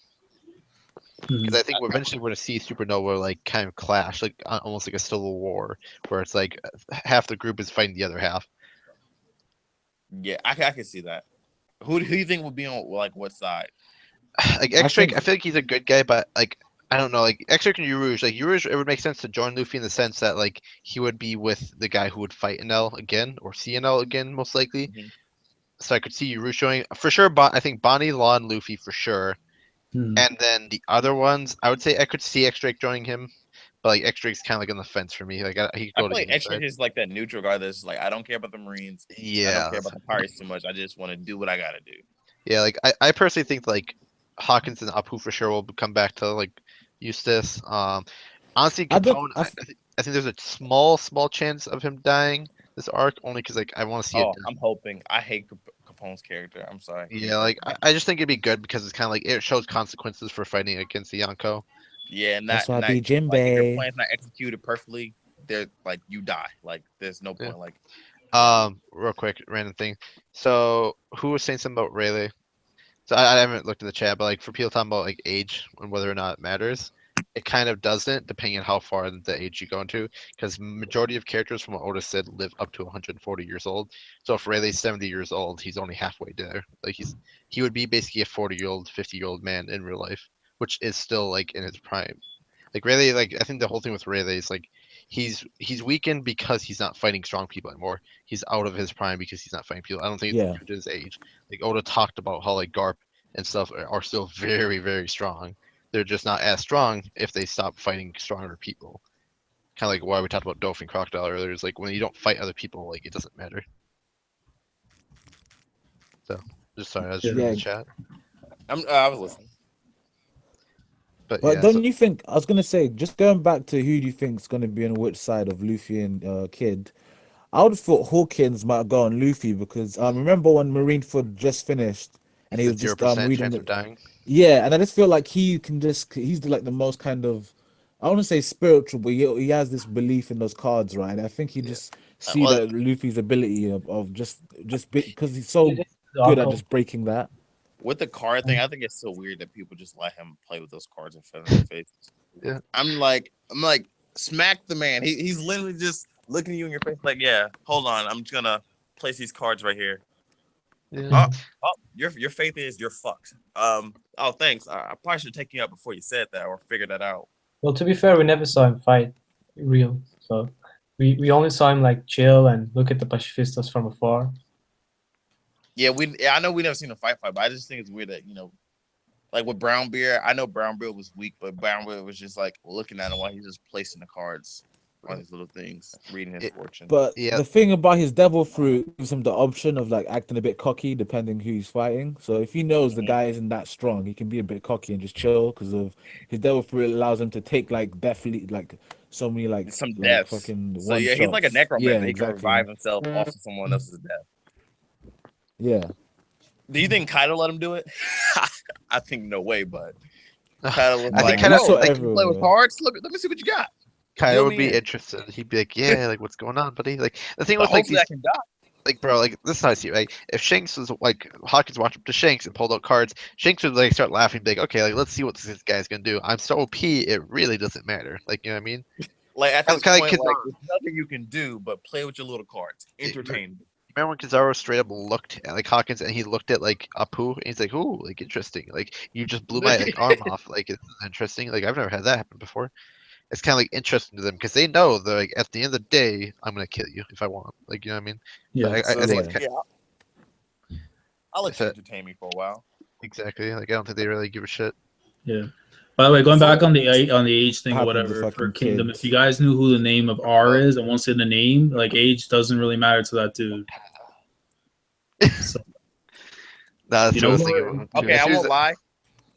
Because I think eventually we're gonna see supernova like kind of clash, like almost like a civil war, where it's like half the group is fighting the other half. yeah, I can see that. Who do you think would be on like what side? Like I X Drake, I think feel like he's a good guy, but like I don't know, like X Drake and Urouge, like Urouge, it would make sense to join Luffy in the sense that like he would be with the guy who would fight NL again or CNL again, most likely. Mhm. So I could see Urouge showing for sure. I think Bonnie, Law, and Luffy for sure. And then the other ones, I would say I could see X Drake joining him, but like X Drake's kind of like on the fence for me. Like he could I go feel to like either Extra side. is like that neutral guy that's like I don't care about the Marines. I don't Yeah, care about the pirates too much. I just want to do what I gotta do. yeah. Like I personally think like Hawkins and Apu for sure will come back to like Eustace. Honestly, I don't. Capone, I think there's a small chance of him dying this arc, only because like I want to see it. Oh, I'm hoping. I hate Capone's character. I'm sorry. Yeah, like I just think it'd be good because it's kind of like it shows consequences for fighting against the Yonko. Yeah, and That's that why I and that be like if your Jinbei. plan's not executed perfectly, there like you die. Like there's no Yeah. point. Like Real quick, random thing. So who was saying something about Rayleigh? So I haven't looked at the chat, but like for people talking about like age and whether or not it matters, it kind of doesn't, depending on how far the age you go into. Because majority of characters, from what Oda said, live up to 140 years old. So if Rayleigh's 70 years old, he's only halfway there. Like he would be basically a 40-year-old, 50-year-old man in real life, which is still like in his prime. Like Rayleigh, like I think the whole thing with Rayleigh is like he's weakened because he's not fighting strong people anymore. He's out of his prime because he's not fighting people. I don't think it's due to his age. Like Oda talked about how like Garp and stuff are still very, very strong. They're just not as strong if they stop fighting stronger people. Kind of like why we talked about Dolphin Crocodile earlier. Is like when you don't fight other people, like it doesn't matter. So, just sorry, I was just reading the chat. I was listening. But But yeah, don't you think? I was gonna say, just going back to who do you think's gonna be on which side of Luffy and Kid? I would have thought Hawkins might go on Luffy because remember when Marineford just finished and he was just 0% reading chance the of dying. yeah, and I just feel like he's like the most kind of I want to say spiritual, but he has this belief in those cards, right? And I think he just see well- that Luffy's ability of just because he's so It is good at awful. just breaking that. With the card thing, I think it's so weird that people just let him play with those cards in front of their faces. Yeah. I'm like, smack the man. He's literally just looking at you in your face, like, yeah, hold on, I'm just gonna place these cards right here. Yeah. Oh, your faith is you're fucked. Oh, thanks. I probably should take you out before you said that or figure that out. Well, to be fair, we never saw him fight real, so we only saw him like chill and look at the pacifistas from afar. Yeah, I know we never seen him fight, but I just think it's weird that like with Brownbeard, I know Brownbeard was weak, but Brownbeard was just like looking at him while he's just placing the cards on these little things, reading his fortune. But Yeah. the thing about his devil fruit gives him the option of like acting a bit cocky depending who he's fighting. So if he knows the guy isn't that strong, he can be a bit cocky and just chill because of his devil fruit allows him to take like definitely like so many like some deaths. fucking So yeah, he's like a one-shots. necromancer. Yeah, He can exactly. revive himself off of someone else's death. Yeah. Do you think Kaido let him do it? I think no way, but Kaido was I like, think Kaido- "Oh, like, you can play with cards. Let me see what you got." Kyle Fill would me be in. interested. He'd be like, "Yeah, like what's going on, buddy?" Like the thing But was like hopefully these, I can die. like bro, like this is how I see it. Like if Shanks was like Hawkins walked up to Shanks and pulled out cards, Shanks would like start laughing, be like, "Okay, like let's see what this guy's gonna do. I'm so OP, it really doesn't matter." Like you know what I mean? Like at this Kinda point, like like Kizaru. there's nothing you can do but play with your little cards. Entertain. Remember when Kizaru straight up looked at like Hawkins and he looked at like Apu and he's like, "Ooh, like interesting. Like you just blew my like, arm off. Like it's interesting. Like I've never had that happen before." It's kind of like interesting to them because they know they're like at the end of the day, I'm gonna kill you if I want. Like you know what I mean? Yeah. But So I think like, it's I'll let If you it- entertain me for a while. exactly like I don't think they really give a shit. Yeah. By the way, going back on the age thing or Happened to whatever for fucking Kingdom, kids. if you guys knew who the name of R is and once in the name, like age doesn't really matter to that dude. So, Nah, that's You what I was know thinking. what? about, too. Okay, As I soon as won't lie.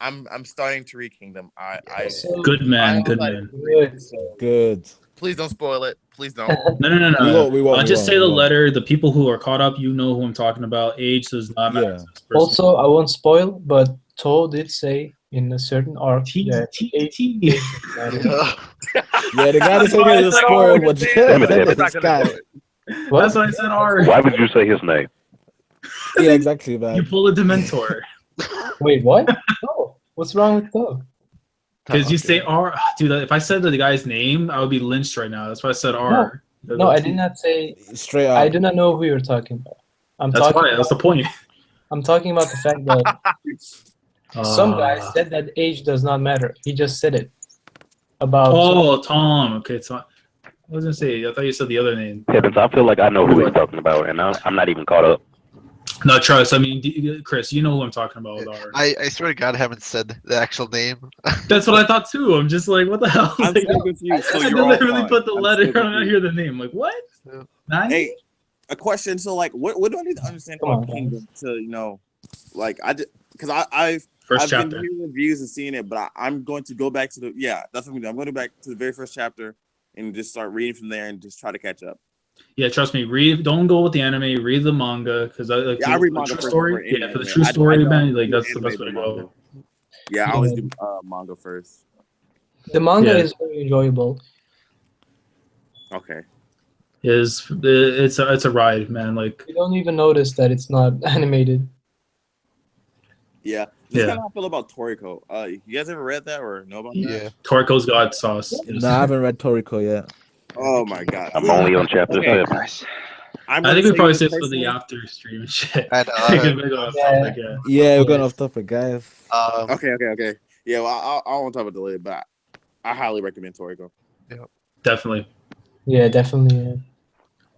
I'm starting to read Kingdom. I So, good man, I'm good excited man. to read it, Good. so Good. please don't spoil it. Please don't. No. We won't, I'll just say we the won't. letter. The people who are caught up, you know who I'm talking about. Age does not matter. Yeah. to this person. Also, I won't spoil, but Toe did say in a certain arc that age matters. Yeah, the guy that's That's why saying I is a said spoil, R. but Damn it, this Evan. guy. What? That's why I said R. Why would you say his name? Yeah, exactly, You man. pull a Dementor Wait, what? No. What's wrong with Toe? because you Okay. say R, dude. If I said the guy's name, I would be lynched right now. That's why I said R. No, I did not say. Straight up. I do not know who you're talking about. That's why. That's the point. I'm talking about the fact that some guy said that age does not matter. He just said it about. Oh, Tom. Okay, Tom. I was gonna say. I thought you said the other name. Heavens, I feel like I know who he's talking about, and I'm not even caught up. No, trust. I mean, Chris, you know who I'm talking about with R. I swear to God, I haven't said the actual name. That's what I thought too. I'm just like, what the hell? I'm Like, still confused. So I you're all literally fine. put the I'm letter still and I hear the name. Like, what? Yeah. Nani? Hey, a question. So, like, what do I need to understand Come about on, guys. Kingdom to like because I've First I've chapter. been hearing reviews and seeing it, but I'm going to go back to that's what I'm going to go back to the very first chapter and just start reading from there and just try to catch up. Yeah, trust me. Don't go with the anime. Read the manga because I Yeah, I read manga true first story. before any Yeah, for the anime. true I story, don't man. Like do that's the anime best way to but go. manga. Yeah, I always do manga first. The manga Yeah. is very enjoyable. Okay. It's a ride, man. Like You don't even notice that it's not animated. Yeah, this is Yeah. kind of how I feel about Toriko. You guys ever read that or know about that? Yeah. Toriko's got sauce. No, I haven't read Toriko yet. Oh my god! I'm only on chapter Okay. 7. Nice. I'm I gonna think we tell probably you say this for the personally. after stream and shit. I know. We can go off topic, yeah. Yeah, we're going Yeah. off topic, guys. Okay. Yeah, well, I won't talk about the later, but I highly recommend Toriko. Definitely. Yeah, definitely.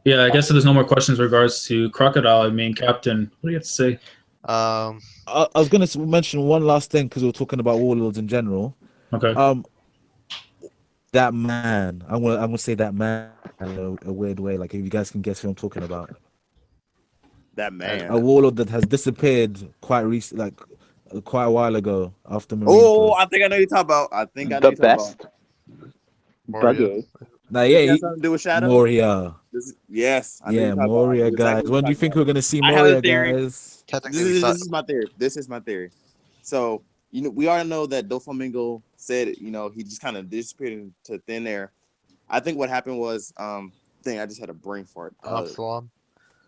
Yeah, I guess if there's no more questions in regards to Crocodile, I mean, Captain, what do you have to say? Um, I was gonna mention one last thing because we were talking about warlords in general. Okay. That man, I'm gonna say that man in a weird way. Like, if you guys can guess who I'm talking about, That man. a warlord that has disappeared quite quite a while ago after Marine Oh, Force. I think I know you're talking about. I think I know The you're talking best. Moria. Buggy. Now, about. yeah, This got something to do with Shadow. Moria. Yes, I know Yeah, you're talking Moria, about. guys. Exactly When do you think we're gonna see I have a Moria, theory. guys? Technically, This is my theory. This is my theory. So, we all know that Doflamingo said, he just kind of disappeared into thin air. I think what happened was, I just had a brain fart. Absalom.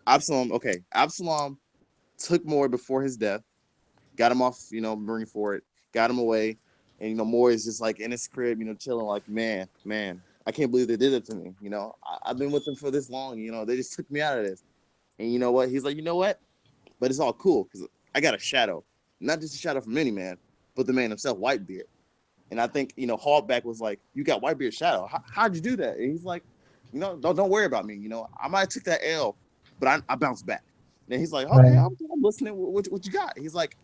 Absalom took Moria before his death, got him off, Marine Fort, got him away, and Moria is just like in his crib, chilling, like, man, I can't believe they did it to me. I've been with them for this long. They just took me out of this. And you know what? He's like, you know what? But it's all cool because I got a shadow, not just a shadow from any man, but the man himself, Whitebeard. And I think Hallback was like, "You got Whitebeard's shadow. How'd you do that?" And he's like, don't worry about me. I might have took that L, but I bounced back. And he's like, "Okay, I'm listening. What you got?" He's like,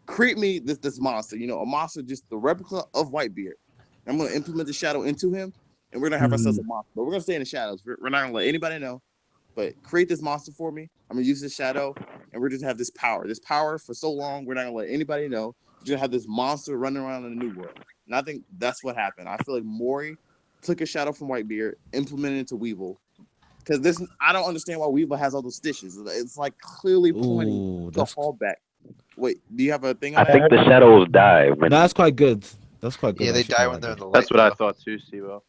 "Create me this monster. A monster just the replica of Whitebeard. I'm gonna implement the shadow into him, and we're gonna have ourselves a monster. But we're gonna stay in the shadows. We're not gonna let anybody know. But create this monster for me. I'm gonna use this shadow, and we're just have this power. This power for so long, we're not gonna let anybody know. You're gonna have this monster running around in the new world." And I think that's what happened. I feel like Mori took a shadow from Whitebeard, implemented it into Weevil. Because I don't understand why Weevil has all those stitches. It's like clearly pointing to Hallback. Wait, do you have a thing on I think the shadows die when. No, that's quite good. That's quite good. Yeah, they actually, die quite when they're in good. the light. That's what I though. thought too, Steve-O.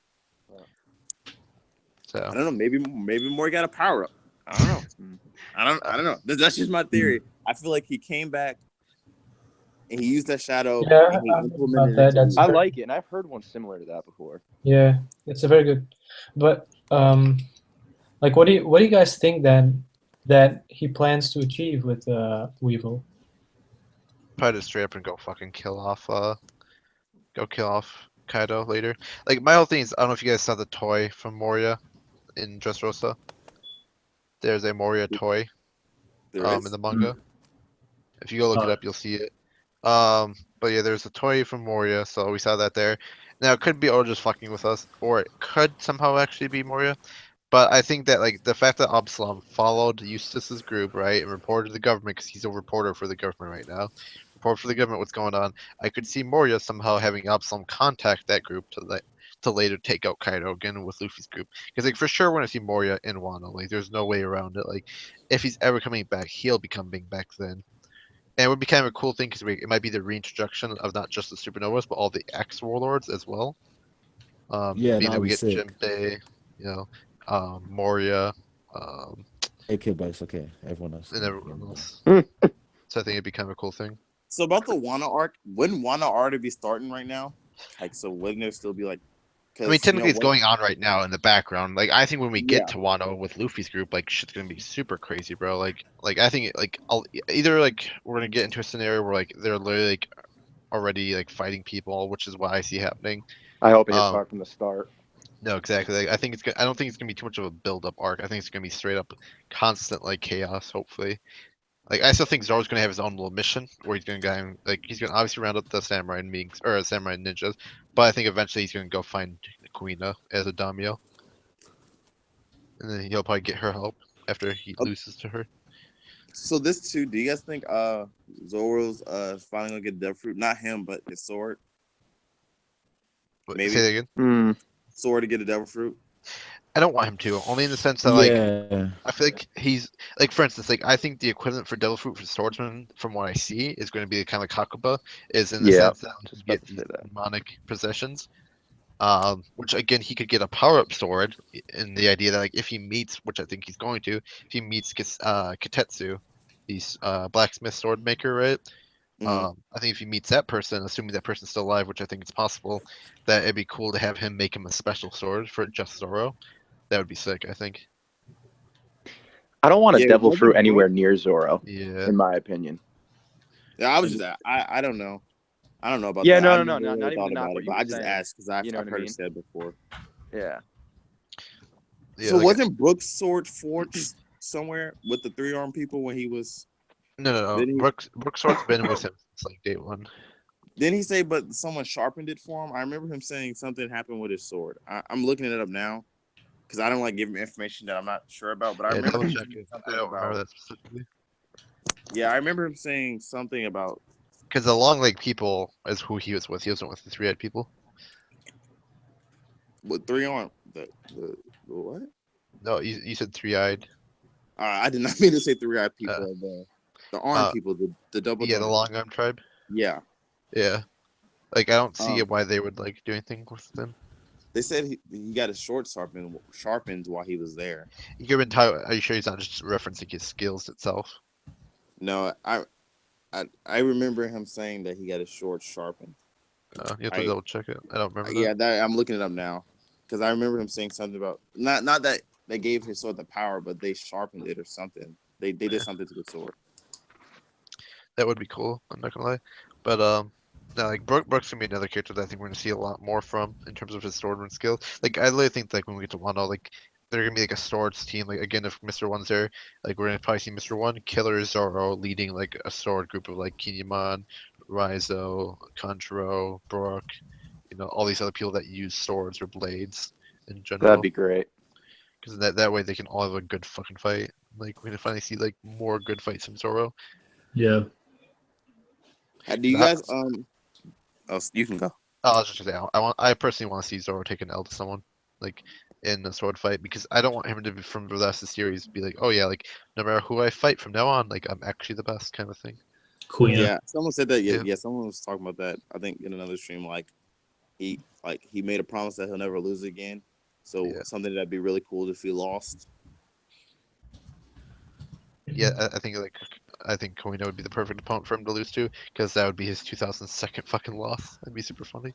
So I don't know. Maybe Mori got a power up. I don't know. I don't know. That's just my theory. I feel like he came back and he used that shadow. Yeah, and he I heard implemented about it. that. That's I very- like it, and I've heard one similar to that before. Yeah, it's a very good. But like, what do you guys think then that he plans to achieve with Weevil? probably just straight up and go fucking kill off Kaido later. Like my whole thing is I don't know if you guys saw the toy from Moria in Dressrosa. There's a Moria toy There in is? the manga. If you go look it up, you'll see it. But yeah, there's a toy from Moria, so we saw that there. Now it could be all just fucking with us, or it could somehow actually be Moria. But I think that like the fact that Absalom followed Eustace's group, right, and reported to the government because he's a reporter for the government right now. Report for the government what's going on. I could see Moria somehow having Absalom contact that group to later take out Kaido again with Luffy's group. Because like for sure, we're gonna see Moria in Wano. Like there's no way around it. Like if he's ever coming back, he'll be coming back then. And it would be kind of a cool thing because it might be the reintroduction of not just the supernovas, but all the ex warlords as well. Yeah, being that that'd we be get sick. Jinbei, Moria, AK Bites, okay. Everyone else. and everyone else. So I think it'd be kind of a cool thing. So about the Wano arc, wouldn't Wano already be starting right now? Like, so wouldn't there still be like? I mean, technically, it's going on right now in the background. Like, I think when we get to Wano with Luffy's group, like, shit's gonna be super crazy, bro. Like I think, like, either like we're gonna get into a scenario where like they're literally like already like fighting people, which is what I see happening. I hope it hits hard from the start. No, exactly. Like, I think I don't think it's gonna be too much of a build-up arc. I think it's gonna be straight up constant like chaos. Hopefully. Like I still think Zoro's gonna have his own little mission where he's gonna go like he's gonna obviously round up the samurai meetings or samurai ninjas, but I think eventually he's gonna go find Kuina as a daimyo, and then he'll probably get her help after he loses to her. So this too, do you guys think Zoro's finally gonna get Devil Fruit? Not him, but his sword. Maybe. Say that again. Sword to get a Devil Fruit. I don't want him to, only in the sense that like I feel like he's like, for instance, like I think the equivalent for Devil Fruit for swordsman, from what I see, is going to be kind of like Hakuba, is in the sense that you get these demonic possessions. Which again, he could get a power-up sword in the idea that like if he meets, which I think he's going to, if he meets Kitetsu, the blacksmith sword maker, right? I think if he meets that person, assuming that person's still alive, which I think is possible, that it'd be cool to have him make him a special sword for just Zoro. That would be sick, I think. I don't want a Yeah, devil wasn't fruit Brooks- anywhere near Zoro, Yeah. in my opinion. Yeah, I was just I don't know. I don't know about Yeah, that. no, I no, no, never not really even thought to knock about what it, you but were I just saying. asked because I've You know what I heard mean? it said before. Yeah. Yeah, So like, wasn't Brooks' sword forged somewhere with the 3-arm people when he was? no. Didn't he, Brooks Sword's been with him since like day one. didn't he say, but someone sharpened it for him? I remember him saying something happened with his sword. I'm looking it up now because I don't like giving information that I'm not sure about. But I Yeah, remember double him check saying it. I something don't remember about. that specifically. Yeah, I remember him saying something about. Because the long leg people is who he was with. He wasn't with the 3-eyed people. With 3-arm, the what? No, you said 3-eyed. I did not mean to say 3-eyed people. The arm people, the double. Yeah, the jointed. long arm tribe. Yeah. Yeah. Like I don't see Um, why they would like do anything with them. They said he got his sword sharpened while he was there. Are you sure he's not just referencing his skills itself? No, I remember him saying that he got his sword sharpened. You have to double check it. I don't remember Yeah, that. I'm looking it up now because I remember him saying something about not that they gave his sword the power, but they sharpened it or something. They did something to the sword. That would be cool. I'm not gonna lie, but no, like Brooks gonna be another character that I think we're gonna see a lot more from in terms of his swordman skills. Like I really think like when we get to Wano, like they're gonna be like a swords team. Like again, if Mr. One's there, like we're gonna probably see Mr. One, Killer Zoro leading like a sword group of like Kinemon, Raizo, Kanjuro, Brook, all these other people that use swords or blades in general. That'd be great. Because that way they can all have a good fucking fight. Like we're gonna finally see like more good fights from Zoro. Yeah. Do you guys Oh, you can go. I was just gonna say, I personally want to see Zoro take an L to someone, like in a sword fight, because I don't want him to be from the rest of the series be like, oh yeah, like no matter who I fight from now on, like I'm actually the best kind of thing. Cool. Yeah, someone said that. Yeah. Yeah, someone was talking about that. I think in another stream, he made a promise that he'll never lose again. So something that'd be really cool if he lost. Yeah, I think Koino would be the perfect opponent for him to lose to, because that would be his 2002nd fucking loss. That'd be super funny.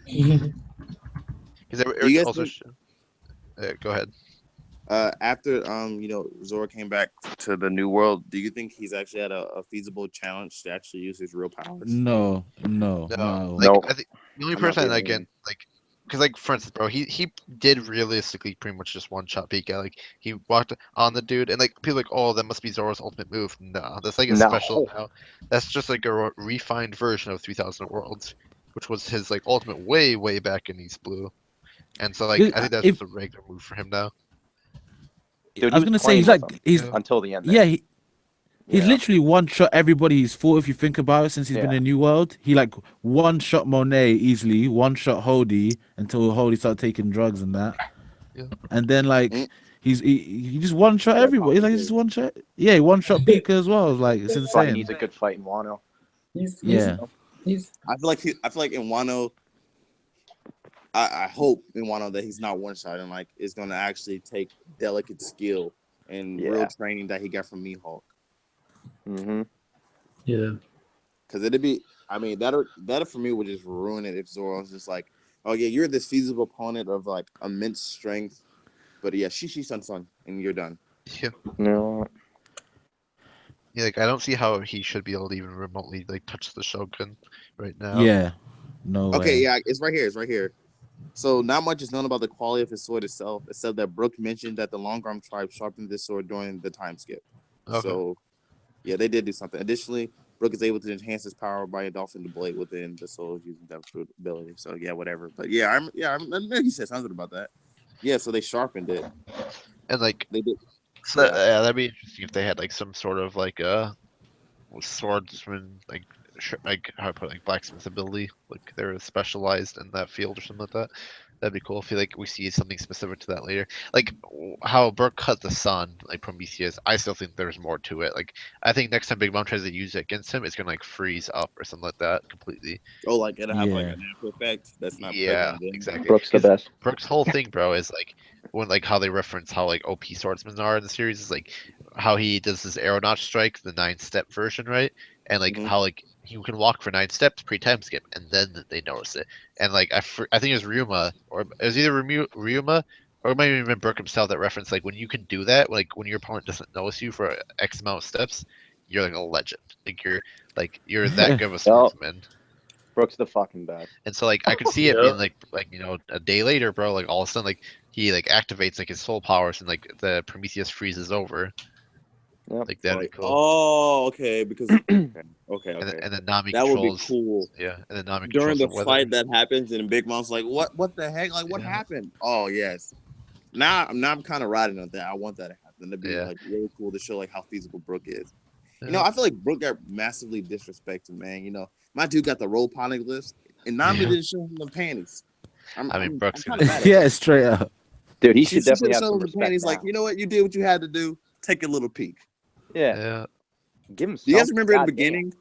Because Do you guys also, go ahead. After Zoro came back to the new world, do you think he's actually had a feasible challenge to actually use his real powers? No. I think the only person again, like, because like for instance, bro, he did realistically pretty much just one-shot Pika. Like he walked on the dude, and like people like, oh, that must be Zoro's ultimate move. No, that's like a special now. That's just like a refined version of 3000 Worlds, which was his like ultimate way back in East Blue. And so like I think that's just a regular move for him now. Dude, I was gonna say he's until the end. Yeah, he's literally one-shot everybody he's fought. If you think about it, since he's been in New World, he like one-shot Monet easily, one-shot Hody until Hody started taking drugs and that. Yeah. And then like he just one-shot everybody. He's like just one-shot. Yeah, he one-shot Pika as well. Like it's That's why he insane. needs a good fight in Wano. I feel like in Wano, I hope in Wano that he's not one-shot and like is gonna actually take delicate skill and real training that he got from Mihawk. Mm-hmm. Yeah. Because it'd be, I mean, that for me would just ruin it if Zoro's just like, oh yeah, you're this feasible opponent of like immense strength, but yeah, Shishi Sun, and you're done. Yeah. No. Yeah, like I don't see how he should be able to even remotely like touch the Shogun right now. Yeah. No way. Okay, yeah, it's right here. It's right here. So not much is known about the quality of his sword itself, except that Brook mentioned that the Long Arm tribe sharpened this sword during the time skip. Okay. So yeah, they did do something. Additionally, Brook is able to enhance his power by indulging the blade within the soul using that ability. So yeah, whatever. But yeah, I know you said something about that. Yeah, so they sharpened it. And like they did. So that'd be interesting if they had like some sort of like swordsman like how I put it, like blacksmith ability, like they're specialized in that field or something like that. That'd be cool. I feel like we see something specific to that later. Like how Brook cut the sun, like Prometheus. I still think there's more to it. Like I think next time Big Mom tries to use it against him, it's gonna like freeze up or something like that completely. Oh, like it'll have like a natural effect that's not. Exactly. Brook's the best. Brook's whole thing, bro, is like when like how they reference how like OP swordsmen are in the series is like how he does his aeronaut strike, the 9-step version, right? and like Mhm. how like you can walk for 9 steps pre-time skip, and then they notice it. And like I think it was Ryuma, or it was either Ryuma or it might have even Brooke himself that referenced like when you can do that, like when your opponent doesn't notice you for X amount of steps, you're like a legend. Like you're that good of a swordsman. Brooke's the fucking best. And so like I could see it being like you know a day later, bro. Like all of a sudden like he like activates like his soul powers and like the Prometheus freezes over. Yep. Like that'd be cool. Oh, okay. Because okay. And then Nami That would be controls. cool. Yeah, and then Nami During controls the the weather. fight that happens, and Big Mom's like, "What the heck? Like, what happened?" Oh yes. Now I'm kind of riding on that. I want that to happen. To be like really cool to show like how feasible Brooke is. You know, I feel like Brooke got massively disrespected, man. You know, my dude got the roll ponic list, and Nami didn't show him the panties. Brooke's I'm kinda mad at Yeah, her. straight up. Dude, he She should definitely have showed some him the respect panties. now. Like, you know what? You did what you had to do. Take a little peek. Yeah. Give him. Do you guys something, remember in the goddamn. beginning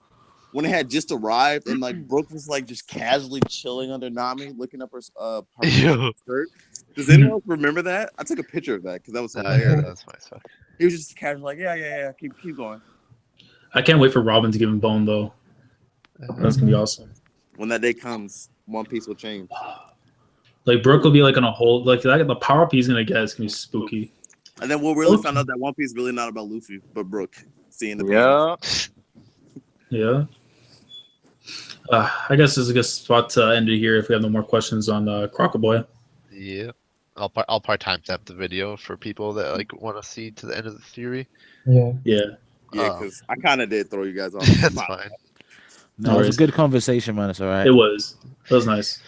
when it had just arrived and like Brooke was like just casually chilling under Nami, looking up her skirt? Does anyone else remember that? I took a picture of that because that was hilarious. That's my He was just casual, like, yeah. Keep going. I can't wait for Robin to give him bone though. That's gonna be awesome. When that day comes, One Piece will change. Like Brooke will be like on a whole like the power up he's gonna get is gonna be spooky. And then we'll really find out that One Piece is really not about Luffy, but Brooke seeing the panties. Yeah. I guess this is a good spot to end it here if we have no more questions on Crocodile. Yeah. I'll part timestamp the video for people that like want to see to the end of the theory. Yeah. Yeah, because I kind of did throw you guys off. That's fine. No, it was a good conversation, man. It's all right. It was nice.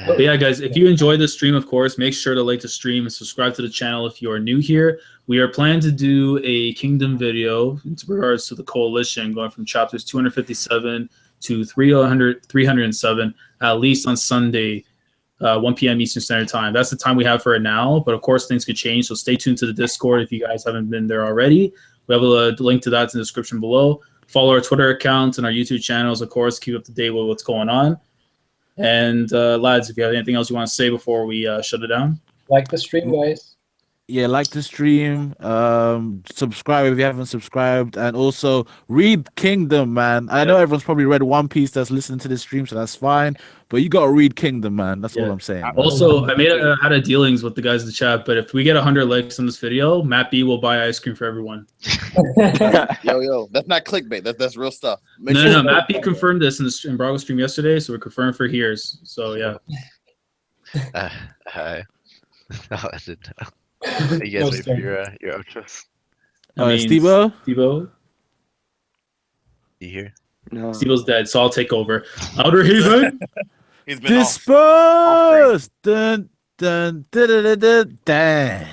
But yeah, guys, if you enjoyed this stream, of course, make sure to like the stream and subscribe to the channel if you are new here. We are planning to do a Kingdom video in regards to the Coalition, going from chapters 257 to 307, at least on Sunday, 1 p.m. Eastern Standard Time. That's the time we have for it now, but of course, things could change, so stay tuned to the Discord if you guys haven't been there already. We have a link to that in the description below. Follow our Twitter accounts and our YouTube channels, of course. Keep up to date with what's going on. And lads, if you have anything else you want to say before we shut it down. Like the stream, guys. Yeah, like the stream, subscribe if you haven't subscribed, and also read Kingdom, man. I know everyone's probably read One Piece that's listening to this stream, so that's fine. But you gotta read Kingdom, man. That's all I'm saying. Man. Also, I had a dealings with the guys in the chat, but if we get 100 likes on this video, Matt B will buy ice cream for everyone. Yo, that's not clickbait. That's real stuff. No, Matt B confirmed this in Brago stream yesterday, so we're confirmed for here's. So yeah. Hi. I didn't know. You guys wait for your outros. Steve-O? You here? No. Steve-O's dead, so I'll take over. Outer Haven. He's been Disperse! Dun, dun, dun, dun, dun, dun.